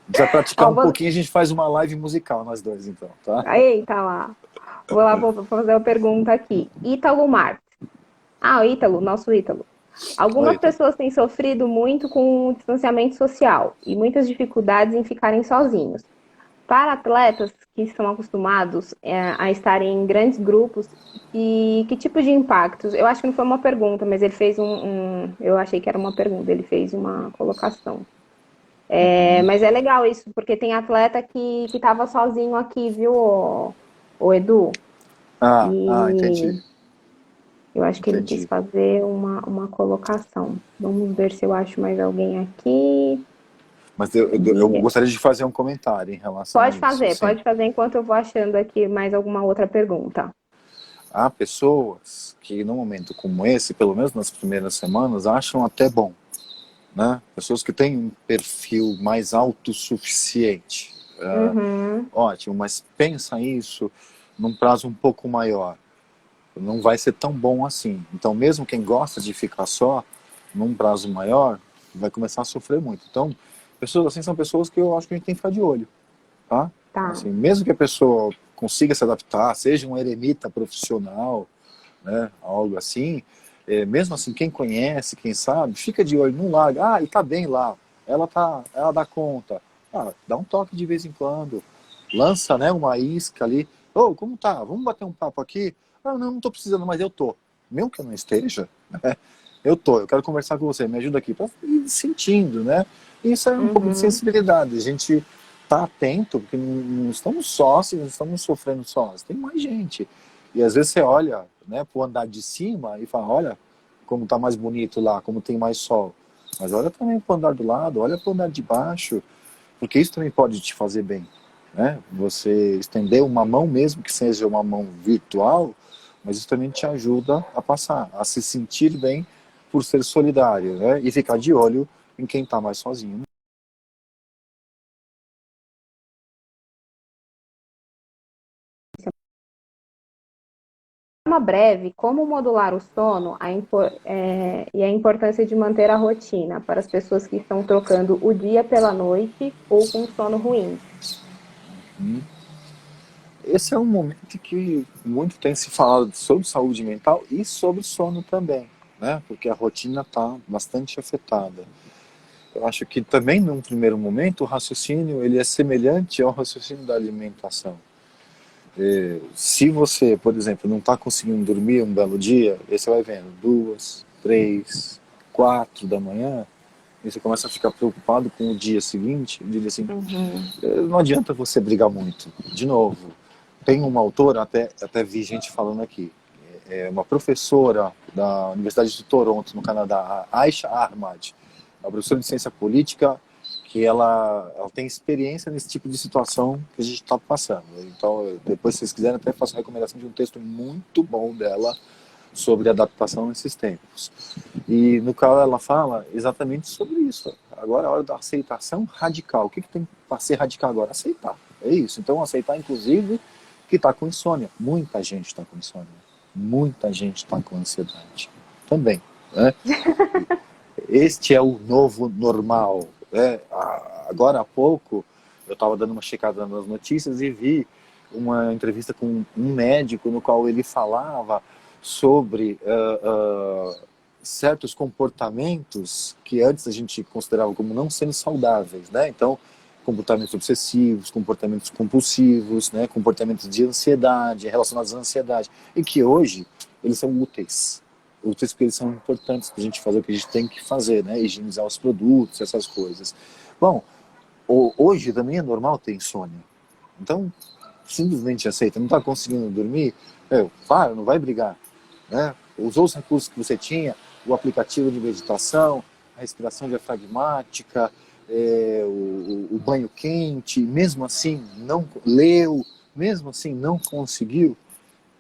Precisa praticar Ó, um pouquinho, a gente faz uma live musical nós dois, então, tá? eita lá. Vou fazer uma pergunta aqui. Ítalo Marques. O Ítalo, nosso Ítalo. Oi, Algumas então. pessoas têm sofrido muito com o distanciamento social e muitas dificuldades em ficarem sozinhos. Para atletas que estão acostumados a estarem em grandes grupos, e que tipo de impactos? Eu acho que não foi uma pergunta, mas ele fez eu achei que era uma pergunta, ele fez uma colocação. Mas é legal isso, porque tem atleta que estava sozinho aqui, viu, o Edu? Entendi. E eu acho que ele quis Entendi. fazer uma colocação. Vamos ver se eu acho mais alguém aqui. Mas eu gostaria de fazer um comentário em relação a isso, assim. Pode fazer enquanto eu vou achando aqui mais alguma outra pergunta. Há pessoas que, num momento como esse, pelo menos nas primeiras semanas, acham até bom, né? Pessoas que têm um perfil mais autossuficiente. Uhum. Ótimo, mas pensa isso num prazo um pouco maior. Não vai ser tão bom assim. Então, mesmo quem gosta de ficar só, num prazo maior, vai começar a sofrer muito. Então, pessoas assim são pessoas que eu acho que a gente tem que ficar de olho, tá? Tá. Assim, mesmo que a pessoa consiga se adaptar, seja um eremita profissional, né, algo assim, mesmo assim, quem conhece, quem sabe, fica de olho, não larga, e tá bem lá, ela dá conta, dá um toque de vez em quando, lança, né, uma isca ali, como tá, vamos bater um papo aqui, não tô precisando, mas eu tô, mesmo que eu não esteja, né, eu quero conversar com você, me ajuda aqui, para ir sentindo, né, isso é um pouco de Uhum. sensibilidade, a gente tá atento, porque não estamos sós, não estamos sofrendo sós, tem mais gente. E às vezes você olha, né, pro andar de cima e fala, olha como tá mais bonito lá, como tem mais sol. Mas olha também pro andar do lado, olha pro andar de baixo, porque isso também pode te fazer bem, né? Você estender uma mão, mesmo que seja uma mão virtual, mas isso também te ajuda a passar, a se sentir bem por ser solidário, né? E ficar de olho em quem tá mais sozinho. Uma breve, como modular o sono e a importância de manter a rotina para as pessoas que estão trocando o dia pela noite ou com sono ruim. Esse é um momento que muito tem se falado sobre saúde mental e sobre sono também, né? Porque a rotina está bastante afetada. Eu acho que também, num primeiro momento, o raciocínio ele é semelhante ao raciocínio da alimentação. Se você, por exemplo, não está conseguindo dormir um belo dia, aí você vai vendo 2, 3, 4 da manhã, e você começa a ficar preocupado com o dia seguinte, e diz assim, Uhum. não adianta você brigar muito. De novo, tem uma autora, até vi gente falando aqui, uma professora da Universidade de Toronto, no Canadá, a Aisha Ahmad, uma professora de ciência política, que ela tem experiência nesse tipo de situação que a gente está passando. Então, depois, se vocês quiserem, até faço a recomendação de um texto muito bom dela sobre adaptação nesses tempos. E no qual ela fala exatamente sobre isso. Agora é a hora da aceitação radical. O que tem para ser radical agora? Aceitar. É isso. Então, aceitar, inclusive, que está com insônia. Muita gente está com insônia. Muita gente está com ansiedade. Também. Né? Este é o novo normal. Né? Agora há pouco, eu estava dando uma checada nas notícias e vi uma entrevista com um médico no qual ele falava sobre certos comportamentos que antes a gente considerava como não sendo saudáveis, né? Então, comportamentos obsessivos, comportamentos compulsivos, né? Comportamentos de ansiedade, relacionados à ansiedade, e que hoje eles são úteis. Úteis porque eles são importantes para a gente fazer o que a gente tem que fazer, né? Higienizar os produtos, essas coisas. Bom, hoje também é normal ter insônia. Então, simplesmente aceita. Não está conseguindo dormir? Para, não vai brigar. Né? Usou os recursos que você tinha, o aplicativo de meditação, a respiração diafragmática, o banho quente, mesmo assim não leu, mesmo assim não conseguiu,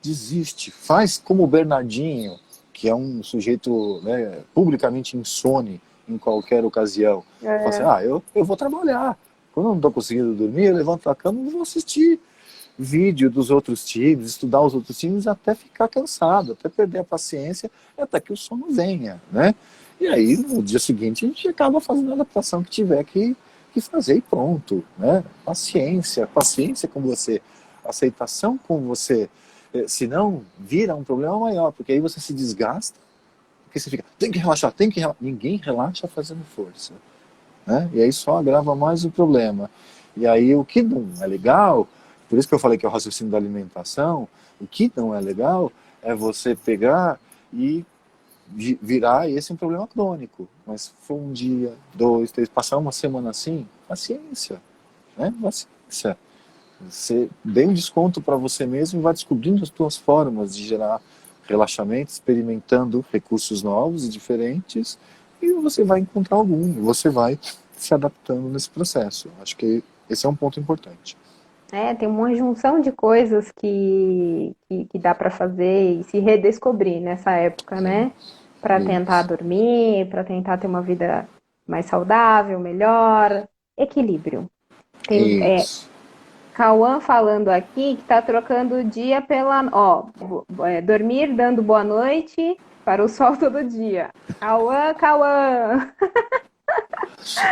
desiste. Faz como o Bernardinho, que é um sujeito, né, publicamente insone em qualquer ocasião. Fala assim, É, eu vou trabalhar. Quando eu não estou conseguindo dormir, eu levanto da cama e vou assistir vídeo dos outros times, estudar os outros times até ficar cansado, até perder a paciência, até que o sono venha, né? E aí, no dia seguinte, a gente acaba fazendo a adaptação que tiver que fazer e pronto, né? Paciência com você, aceitação com você, senão vira um problema maior, porque aí você se desgasta, porque você fica, tem que relaxar, tem que relaxar. Ninguém relaxa fazendo força, né? E aí só agrava mais o problema. E aí o que não é legal, por isso que eu falei que é o raciocínio da alimentação, o que não é legal é você pegar e virar esse um problema crônico. Mas se for um dia, 2, 3, passar uma semana assim, paciência, né? Paciência. Você dê um desconto para você mesmo e vai descobrindo as suas formas de gerar relaxamento, experimentando recursos novos e diferentes, e você vai encontrar algum, e você vai se adaptando nesse processo. Acho que esse é um ponto importante. tem uma junção de coisas que dá para fazer e se redescobrir nessa época, né? Para tentar Isso. dormir, para tentar ter uma vida mais saudável, melhor, equilíbrio. Tem, Isso. Cauã falando aqui que está trocando o dia pela. Ó, dormir dando boa noite para o sol todo dia. Cauã, Cauã!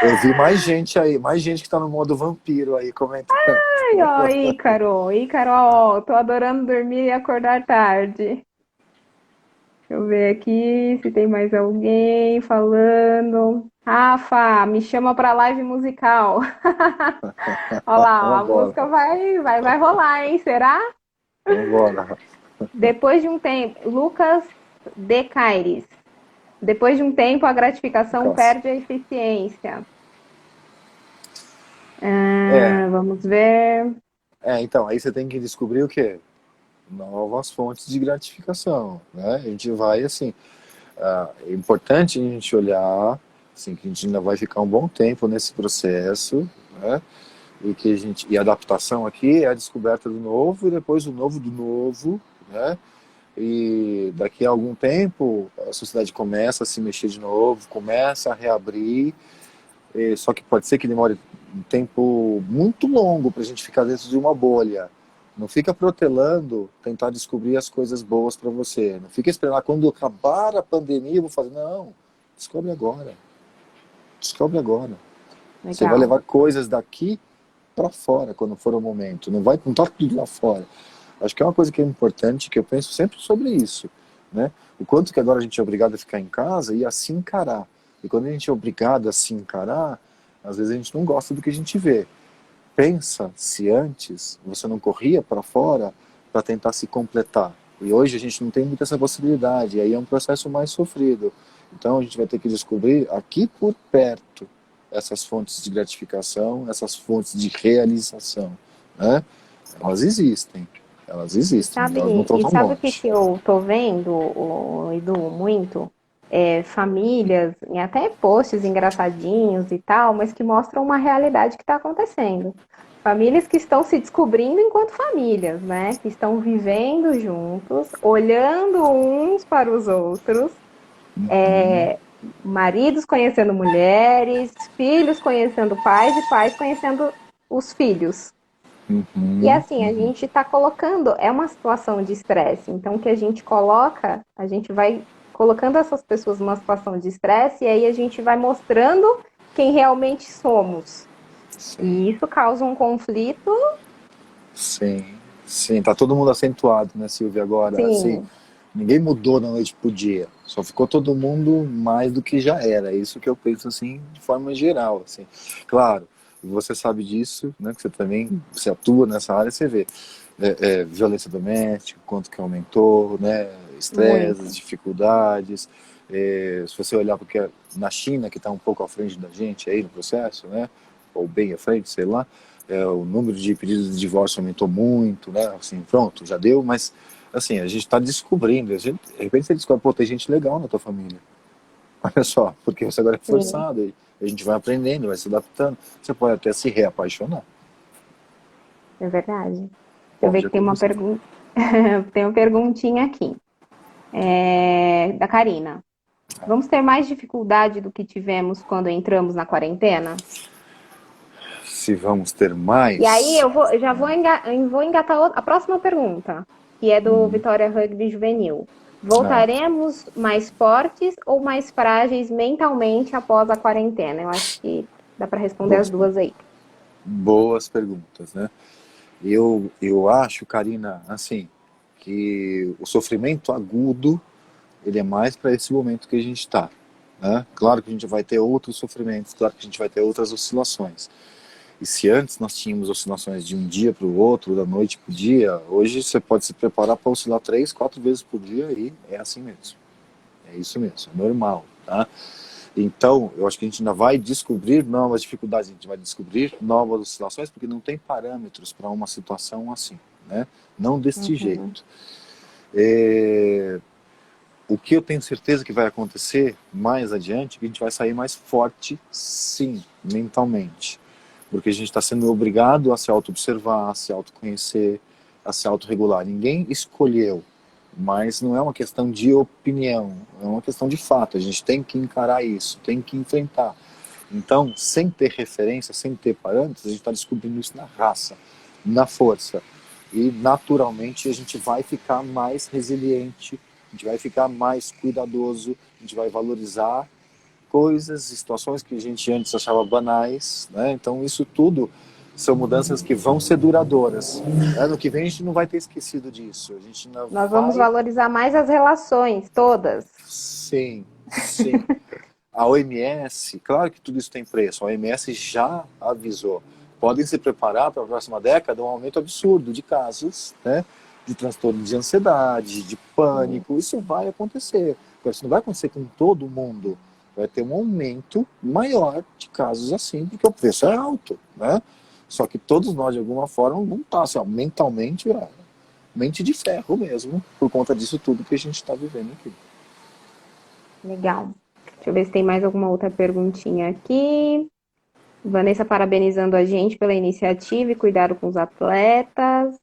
Eu vi mais gente aí, mais gente que tá no modo vampiro aí comentando. Ai, ó, Ícaro, Ícaro, ó, tô adorando dormir e acordar tarde. Deixa eu ver aqui se tem mais alguém falando. Rafa, me chama pra live musical. Olha lá, a Vambora, música vai rolar, hein? Será? vambora. Depois de um tempo, Lucas de Caires. Depois de um tempo, a gratificação Cássio. perde a eficiência. É, Vamos ver. então, aí você tem que descobrir o quê? Novas fontes de gratificação, né? A gente vai, assim, é importante a gente olhar, assim, que a gente ainda vai ficar um bom tempo nesse processo, né? E a adaptação aqui é a descoberta do novo e depois o novo do novo, né? E daqui a algum tempo a sociedade começa a se mexer de novo, começa a reabrir, só que pode ser que demore um tempo muito longo para a gente ficar dentro de uma bolha. Não fica protelando tentar descobrir as coisas boas para você. Não fica esperando quando acabar a pandemia eu vou fazer. Não, descobre agora. Descobre agora. Você vai Legal. levar coisas daqui para fora quando for o momento. Não vai contar tudo lá fora. Acho que é uma coisa que é importante, que eu penso sempre sobre isso, né? O quanto que agora a gente é obrigado a ficar em casa e a se encarar. E quando a gente é obrigado a se encarar, às vezes a gente não gosta do que a gente vê. Pensa se antes você não corria para fora para tentar se completar. E hoje a gente não tem muita essa possibilidade, e aí é um processo mais sofrido. Então a gente vai ter que descobrir aqui por perto essas fontes de gratificação, essas fontes de realização, né? Elas existem, elas não estão E tão sabe o que longe. que eu tô vendo, Edu, muito? Famílias, em até posts engraçadinhos e tal, mas que mostram uma realidade que está acontecendo. Famílias que estão se descobrindo enquanto famílias, né? Que estão vivendo juntos, olhando uns para os outros, maridos conhecendo mulheres, filhos conhecendo pais e pais conhecendo os filhos. E Uhum, assim, a uhum. gente está colocando, é uma situação de estresse, então o que a gente coloca, a gente vai colocando essas pessoas numa situação de estresse e aí a gente vai mostrando quem realmente somos. Sim, E isso causa um conflito, sim, sim. Tá todo mundo acentuado, né, Silvia, agora, assim, sim, ninguém mudou da noite pro dia. Só ficou todo mundo mais do que já era. É isso que eu penso, assim, de forma geral, assim. Claro, você sabe disso, né, que você também, você atua nessa área, você vê. Violência doméstica, quanto que aumentou, né, estresses, muito. dificuldades. Se você olhar porque na China, que está um pouco à frente da gente aí no processo, né, ou bem à frente, sei lá, o número de pedidos de divórcio aumentou muito, né, assim, pronto, já deu, mas assim, a gente está descobrindo, de repente você descobre, pô, tem gente legal na tua família, olha só, porque você agora é Sim, forçado, e a gente vai aprendendo, vai se adaptando, você pode até se reapaixonar, é verdade. Deixa eu ver pode que tem uma acontecer. pergunta, tem uma perguntinha aqui, da Karina. Vamos ter mais dificuldade do que tivemos quando entramos na quarentena? Se vamos ter E aí mais, eu já vou engatar a próxima pergunta, que é do Vitória Rugby Juvenil. ah, Voltaremos mais fortes ou mais frágeis mentalmente após a quarentena? Eu acho que dá para responder as boas, duas aí. boas perguntas, né? Eu acho, Karina, assim, que o sofrimento agudo, ele é mais para esse momento que a gente está, né? Claro que a gente vai ter outros sofrimentos, claro que a gente vai ter outras oscilações. E se antes nós tínhamos oscilações de um dia para o outro, da noite para o dia, hoje você pode se preparar para oscilar 3, 4 vezes por dia e é assim mesmo. É isso mesmo, é normal, tá? Então, eu acho que a gente ainda vai descobrir novas dificuldades, a gente vai descobrir novas oscilações, porque não tem parâmetros para uma situação assim, né? Não deste Uhum. jeito. É, o que eu tenho certeza que vai acontecer mais adiante, é que a gente vai sair mais forte, sim, mentalmente. Porque a gente está sendo obrigado a se auto-observar, a se autoconhecer, a se autorregular. Ninguém escolheu, mas não é uma questão de opinião, é uma questão de fato. A gente tem que encarar isso, tem que enfrentar. Então, sem ter referência, sem ter parâmetros, a gente está descobrindo isso na raça, na força. E, naturalmente, a gente vai ficar mais resiliente, a gente vai ficar mais cuidadoso, a gente vai valorizar coisas, situações que a gente antes achava banais, né? Então isso tudo são mudanças que vão ser duradouras. Né? No que vem a gente não vai ter esquecido disso. A gente ainda Nós vamos vai... valorizar mais as relações, todas. Sim, sim. A OMS, claro que tudo isso tem preço, a OMS já avisou. Podem se preparar para a próxima década um aumento absurdo de casos, né, de transtorno de ansiedade, de pânico. Isso vai acontecer. Isso não vai acontecer com todo mundo. Vai ter um aumento maior de casos assim, porque o preço é alto, né? Só que todos nós, de alguma forma, não tá, assim, ó, mentalmente, mente de ferro mesmo, por conta disso tudo que a gente está vivendo aqui. Legal. Deixa eu ver se tem mais alguma outra perguntinha aqui. Vanessa parabenizando a gente pela iniciativa e cuidado com os atletas.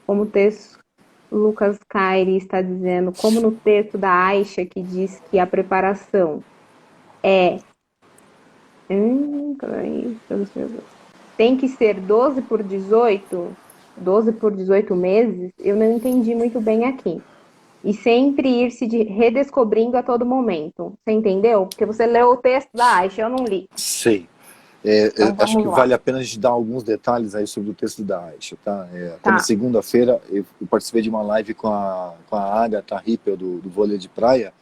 Como o texto Lucas Caire está dizendo, como no texto da Aisha que diz que a preparação é tem que ser 12 por 18, 12 por 18 meses, eu não entendi muito bem aqui. E sempre ir se redescobrindo a todo momento. Você entendeu? Porque você leu o texto da Aisha, eu não li. Sei. Então Acho vamos que lá. vale a pena a gente dar alguns detalhes aí sobre o texto da Aisha, tá? Até na Tá. segunda-feira eu participei de uma live com a Agatha Rippel do vôlei de praia,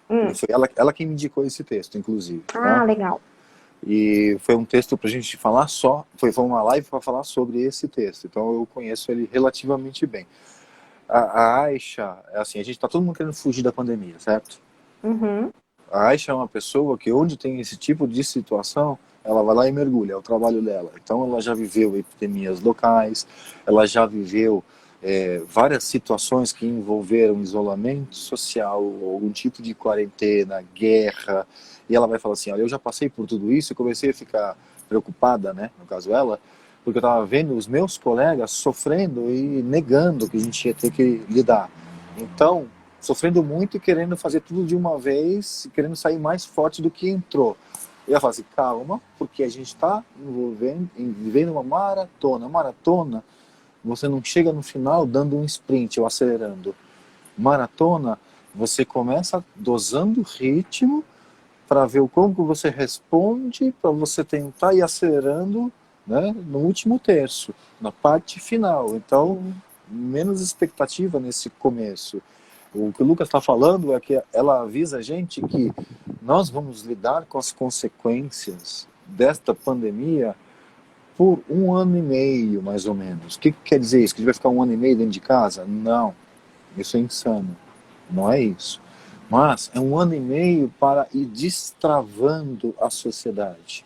e foi ela quem me indicou esse texto, inclusive, Ah, tá? legal. E foi um texto pra gente falar foi uma live para falar sobre esse texto, então eu conheço ele relativamente bem. A Aisha, assim, a gente tá todo mundo querendo fugir da pandemia, certo? Uhum. A Aisha é uma pessoa que onde tem esse tipo de situação, ela vai lá e mergulha, é o trabalho dela. Então ela já viveu epidemias locais, ela já viveu várias situações que envolveram isolamento social, algum tipo de quarentena, guerra, e ela vai falar assim, olha, eu já passei por tudo isso e comecei a ficar preocupada, né, no caso ela, porque eu estava vendo os meus colegas sofrendo e negando que a gente ia ter que lidar. Então, sofrendo muito e querendo fazer tudo de uma vez, querendo sair mais forte do que entrou. Eu ia falar assim, calma, porque a gente está vivendo uma maratona. Maratona, você não chega no final dando um sprint ou acelerando. Maratona, você começa dosando o ritmo para ver o como que você responde, para você tentar ir acelerando, né, no último terço, na parte final. Então, menos expectativa nesse começo. O que o Lucas está falando é que ela avisa a gente que nós vamos lidar com as consequências desta pandemia por 1 ano e meio, mais ou menos. O que quer dizer isso? Que a gente vai ficar 1 ano e meio dentro de casa? Não, isso é insano. Não é isso. Mas é 1 ano e meio para ir destravando a sociedade.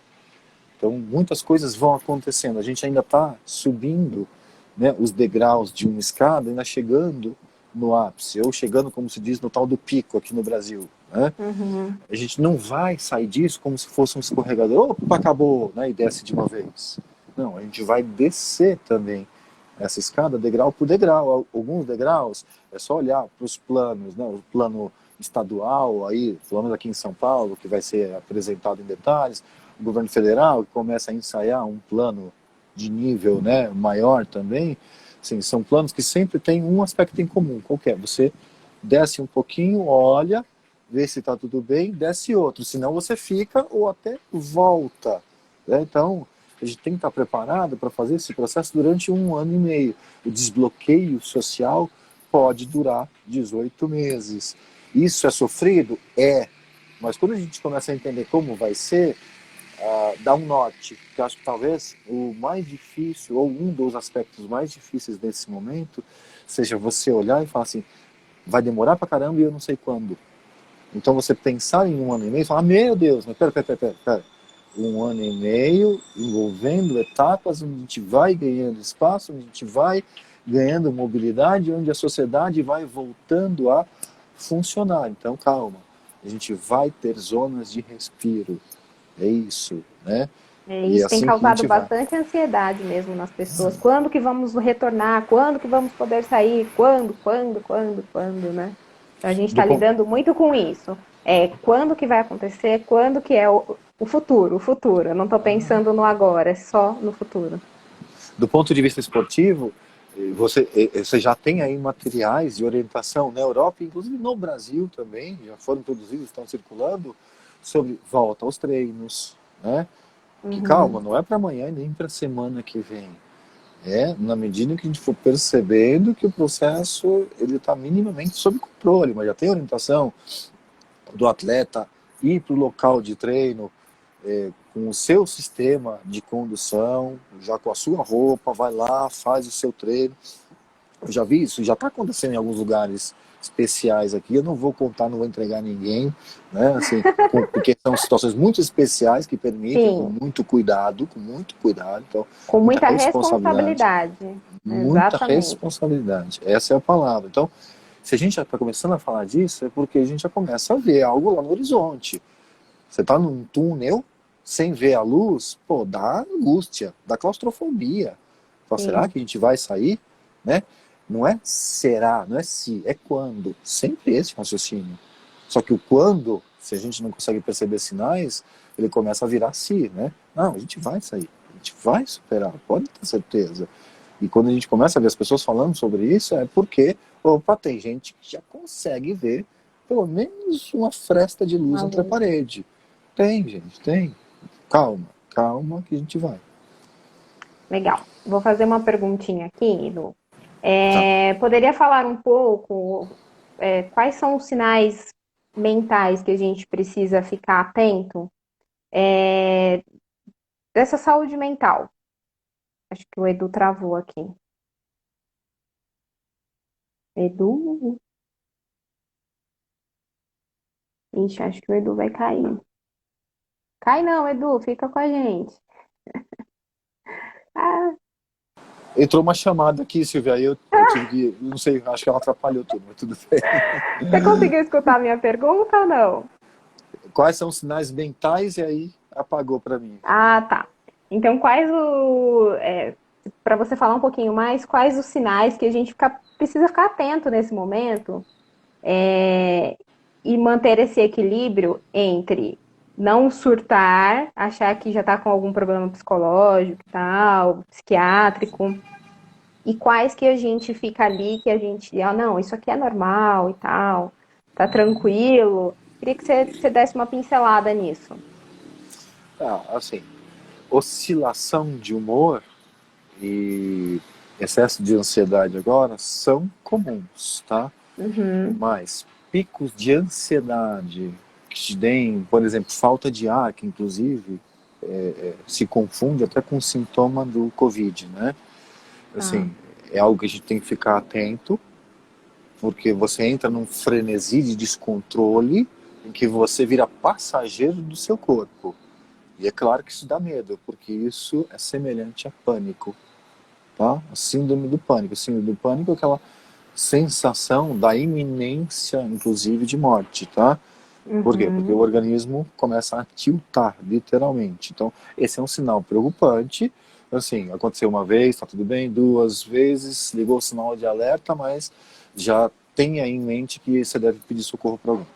Então, muitas coisas vão acontecendo. A gente ainda está subindo, né, os degraus de uma escada, ainda chegando no ápice, ou chegando, como se diz, no tal do pico aqui no Brasil. Né? Uhum. A gente não vai sair disso como se fosse um escorregador. Opa, acabou, né, e desce de uma vez. Não, a gente vai descer também essa escada degrau por degrau. Alguns degraus é só olhar para os planos, né, o plano estadual, aí, falamos aqui em São Paulo, que vai ser apresentado em detalhes, o governo federal que começa a ensaiar um plano de nível, né, maior também. Sim, são planos que sempre têm um aspecto em comum. Qual que é? Você desce um pouquinho, olha, vê se está tudo bem, desce outro, senão você fica ou até volta. Né? Então, a gente tem que estar preparado para fazer esse processo durante 1 ano e meio. O desbloqueio social pode durar 18 meses. Isso é sofrido? É. Mas quando a gente começa a entender como vai ser, dá um norte. Que eu acho que talvez o mais difícil, ou um dos aspectos mais difíceis desse momento, seja você olhar e falar assim, vai demorar pra caramba e eu não sei quando. Então você pensar em 1 ano e meio e falar, meu Deus, mas pera. 1 ano e meio envolvendo etapas onde a gente vai ganhando espaço, onde a gente vai ganhando mobilidade, onde a sociedade vai voltando a funcionar. Então calma, a gente vai ter zonas de respiro. É isso, né? E é Isso tem assim que a causado gente vai. bastante ansiedade mesmo nas pessoas. Quando que vamos retornar? Quando que vamos poder sair? Quando, né? Então, a gente está Do, lidando muito com isso. Quando que vai acontecer? Quando que é o futuro? O futuro. Eu não estou pensando no agora, é só no futuro. do ponto de vista esportivo, Você já tem aí materiais de orientação na Europa, inclusive no Brasil também, já foram produzidos, estão circulando, sobre volta aos treinos, né? Que calma, Uhum. não é para amanhã e nem para a semana que vem. É na medida que a gente for percebendo que o processo ele está minimamente sob controle, mas já tem orientação do atleta ir para o local de treino com o seu sistema de condução, já com a sua roupa, vai lá, faz o seu treino. Eu já vi isso, já está acontecendo em alguns lugares especiais aqui. Eu não vou contar, não vou entregar ninguém, né? Assim, porque são situações muito especiais que permitem, Sim, com muito cuidado. Então, com muita muita responsabilidade, responsabilidade. muita Exatamente. responsabilidade. Essa é a palavra. Então, se a gente já está começando a falar disso, é porque a gente já começa a ver algo lá no horizonte. Você está num túnel sem ver a luz, pô, dá angústia, dá claustrofobia. Fala, será Sim. que a gente vai sair? Né? Não é será, não é se, é quando. Sempre esse raciocínio. Só que o quando, se a gente não consegue perceber sinais, ele começa a virar si, né? Não, a gente vai sair, a gente vai superar, pode ter certeza. E quando a gente começa a ver as pessoas falando sobre isso, é porque, opa, tem gente que já consegue ver pelo menos uma fresta de luz Uma entre a luz. parede. Tem, gente, tem. Calma, calma que a gente vai. Legal. Vou fazer uma perguntinha aqui, Lu. Tá. Poderia falar um pouco, quais são os sinais mentais que a gente precisa ficar atento, é, dessa saúde mental? Acho que o Edu travou aqui. Edu? Ixi, acho que o Edu vai cair. Cai não, Edu, fica com a gente. Ah, Entrou uma chamada aqui, Silvia, aí eu tive que, não sei, acho que ela atrapalhou tudo, mas tudo bem. você conseguiu escutar a minha pergunta ou não? Quais são os sinais mentais e aí apagou para mim. Ah, tá. Então, para você falar um pouquinho mais, quais os sinais que a gente precisa ficar atento nesse momento, e manter esse equilíbrio entre não surtar, achar que já está com algum problema psicológico, e tal, psiquiátrico, e quais que a gente fica ali, que a gente, não, isso aqui é normal e tal, tá tranquilo. Queria que você desse uma pincelada nisso. Ah, assim, oscilação de humor e excesso de ansiedade agora são comuns, tá? Uhum. Mas picos de ansiedade que te deem, por exemplo, falta de ar, que inclusive se confunde até com o sintoma do Covid, né? Tá. Assim, é algo que a gente tem que ficar atento, porque você entra num frenesi de descontrole em que você vira passageiro do seu corpo. E é claro que isso dá medo, porque isso é semelhante a pânico, tá? A síndrome do pânico. A síndrome do pânico é aquela sensação da iminência, inclusive, de morte, tá? Por quê? Porque o Uhum. organismo começa a tiltar, literalmente. Então, esse é um sinal preocupante. Assim, aconteceu uma vez, tá tudo bem, duas vezes, ligou o sinal de alerta, mas já tenha em mente que você deve pedir socorro para alguém,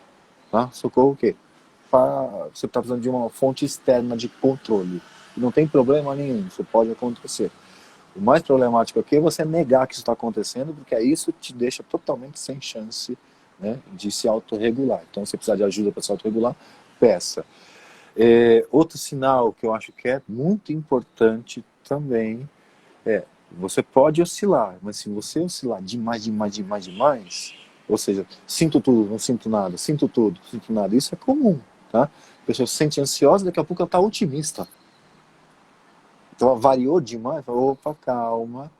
tá? Socorro o quê? Você está precisando de uma fonte externa de controle. E não tem problema nenhum, isso pode acontecer. O mais problemático aqui é você negar que isso está acontecendo, porque aí isso te deixa totalmente sem chance, né, de se autorregular. Então, se você precisar de ajuda para se autorregular, peça. Outro sinal que eu acho que é muito importante também é, você pode oscilar, mas se você oscilar demais, demais, demais, demais, ou seja, sinto tudo, não sinto nada, sinto tudo, não sinto nada, isso é comum, tá? A pessoa se sente ansiosa, daqui a pouco ela está otimista. Então ela variou demais, fala, opa, calma,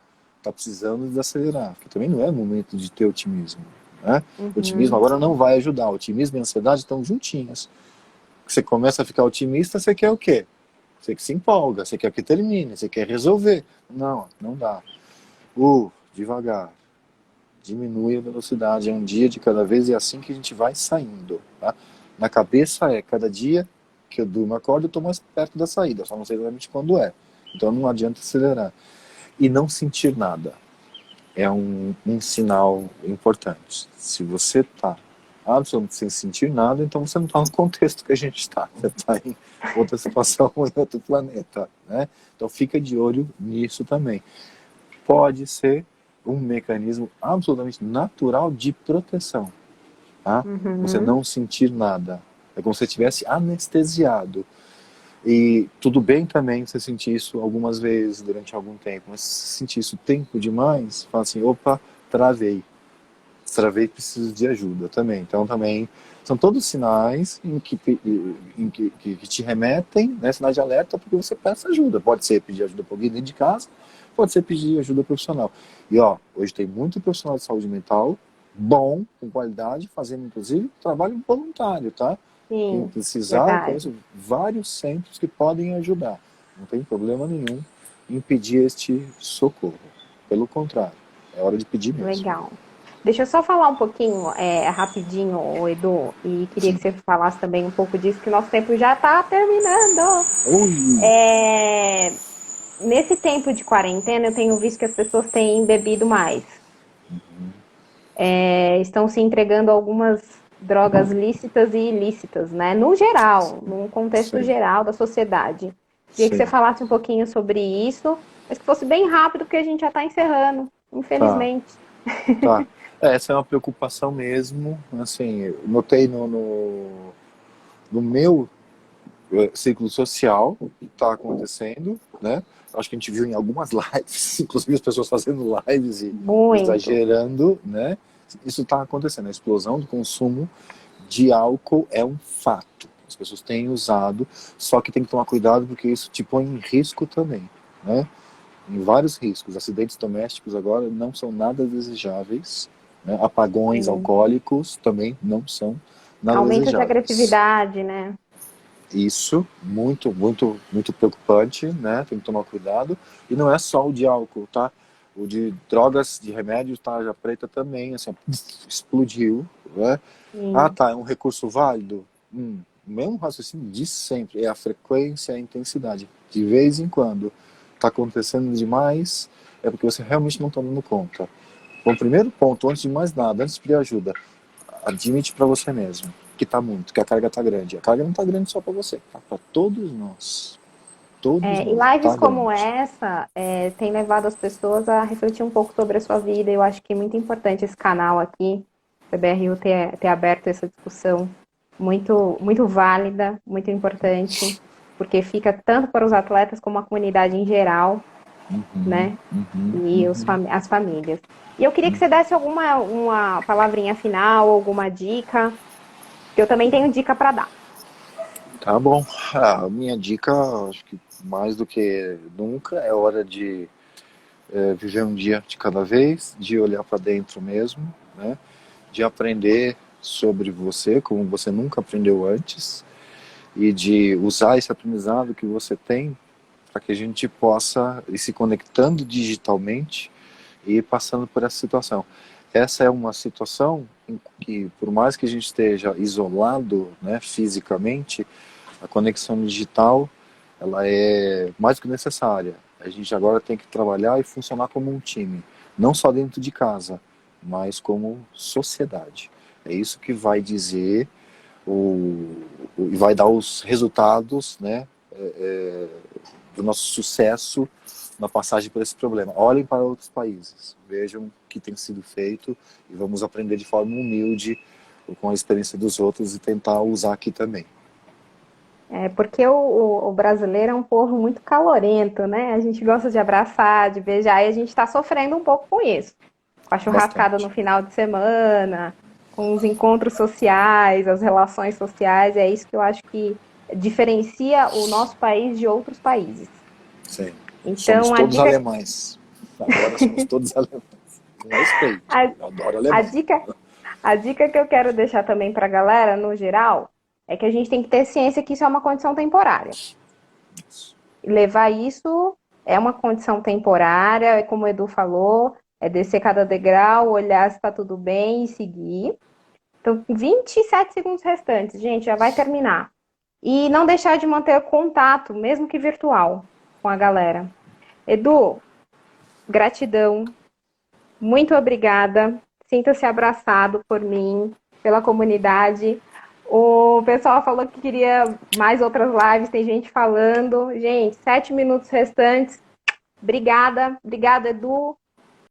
tá precisando desacelerar, porque também não é momento de ter otimismo, né? Otimismo Uhum. agora não vai ajudar, otimismo e ansiedade estão juntinhas. Você começa a ficar otimista, você quer o quê? Você que se empolga, você quer que termine, você quer resolver. Não, não dá. Devagar. Diminui a velocidade, é um dia de cada vez e é assim que a gente vai saindo. Tá? Na cabeça é, cada dia que eu durmo acordo, eu estou mais perto da saída, só não sei exatamente quando é. Então não adianta acelerar. E não sentir nada é um sinal importante. Se você está absolutamente sem sentir nada, então você não está no contexto que a gente está. Você está em outra situação, em outro planeta. Né? Então fica de olho nisso também. Pode ser um mecanismo absolutamente natural de proteção, tá? Você Uhum. não sentir nada. É como se você estivesse anestesiado. E tudo bem também você sentir isso algumas vezes durante algum tempo, mas se sentir isso tempo demais, fala assim, opa, travei. Travei, preciso de ajuda também. Então também são todos sinais que te remetem, né, sinais de alerta, porque você peça ajuda. Pode ser pedir ajuda para alguém dentro de casa, pode ser pedir ajuda profissional. E ó, hoje tem muito profissional de saúde mental bom, com qualidade, fazendo inclusive trabalho voluntário, tá? Quem Sim, precisar, eu verdade. conheço vários centros que podem ajudar. Não tem problema nenhum em pedir este socorro. Pelo contrário, é hora de pedir mesmo. Legal. Deixa eu só falar um pouquinho, rapidinho, ô Edu, e queria que Sim. você falasse também um pouco disso, que nosso tempo já está terminando. Ui, É, nesse tempo de quarentena, eu tenho visto que as pessoas têm bebido mais. Estão se entregando a algumas drogas lícitas e ilícitas, né? No geral, num contexto sim, geral da sociedade. Queria que você sim. falasse um pouquinho sobre isso, mas que fosse bem rápido, porque a gente já está encerrando, Tá, infelizmente. tá. Essa é uma preocupação mesmo. Assim, eu notei no meu ciclo social que está acontecendo, né? Acho que a gente viu em algumas lives, inclusive as pessoas fazendo lives e Muito. exagerando, né? Isso está acontecendo. A explosão do consumo de álcool é um fato. As pessoas têm usado, só que tem que tomar cuidado porque isso te põe em risco também, né? Em vários riscos. Acidentes domésticos agora não são nada desejáveis, né? Apagões Sim. alcoólicos também não são nada Aumento de desejáveis. agressividade, né? Isso, muito, muito, muito preocupante, né? Tem que tomar cuidado. E não é só o de álcool, tá? O de drogas, de remédios, tarja preta também, assim, explodiu, né? Ah, Sim. tá, é um recurso válido? O mesmo raciocínio de sempre, é a frequência, a intensidade. De vez em quando está acontecendo demais, é porque você realmente não está dando conta. Bom, primeiro ponto, antes de mais nada, antes de pedir ajuda, admite para você mesmo que está muito, que a carga está grande. A carga não está grande só para você, tá para todos nós. Todos E nós, lives tá como grande. essa têm levado as pessoas a refletir um pouco sobre a sua vida. Eu acho que é muito importante esse canal aqui, CBRU, ter aberto essa discussão muito, muito válida, muito importante, porque fica tanto para os atletas como a comunidade em geral, Uhum, né? uhum, E uhum. as famílias. E eu queria que você desse alguma uma palavrinha final, alguma dica, que eu também tenho dica para dar. Tá bom. A minha dica, acho que mais do que nunca, é hora de viver um dia de cada vez, de olhar para dentro mesmo, né? De aprender sobre você, como você nunca aprendeu antes, e de usar esse aprendizado que você tem para que a gente possa ir se conectando digitalmente e ir passando por essa situação. Essa é uma situação em que, por mais que a gente esteja isolado, né, fisicamente, a conexão digital ela é mais do que necessária. A gente agora tem que trabalhar e funcionar como um time, não só dentro de casa, mas como sociedade. É isso que vai dizer e vai dar os resultados, né, do nosso sucesso na passagem por esse problema. Olhem para outros países, vejam o que tem sido feito e vamos aprender de forma humilde com a experiência dos outros e tentar usar aqui também. É porque o brasileiro é um povo muito calorento, né? A gente gosta de abraçar, de beijar, e a gente está sofrendo um pouco com isso. Com a churrascada no Bastante. final de semana, com os encontros sociais, as relações sociais, é isso que eu acho que diferencia o nosso país de outros países. Sim. Somos Então, todos alemães. Agora somos todos alemães. Com respeito. a, Eu adoro a alemão. dica, a dica que eu quero deixar também para a galera, no geral, é que a gente tem que ter ciência que isso é uma condição temporária. Levar isso é uma condição temporária, é como o Edu falou, é descer cada degrau, olhar se está tudo bem e seguir. Então, 27 segundos restantes, gente, já vai terminar. E não deixar de manter contato, mesmo que virtual, com a galera. Edu, gratidão, muito obrigada. Sinta-se abraçado por mim, pela comunidade. O pessoal falou que queria mais outras lives, tem gente falando. Gente, 7 minutos restantes. Obrigada, obrigada, Edu.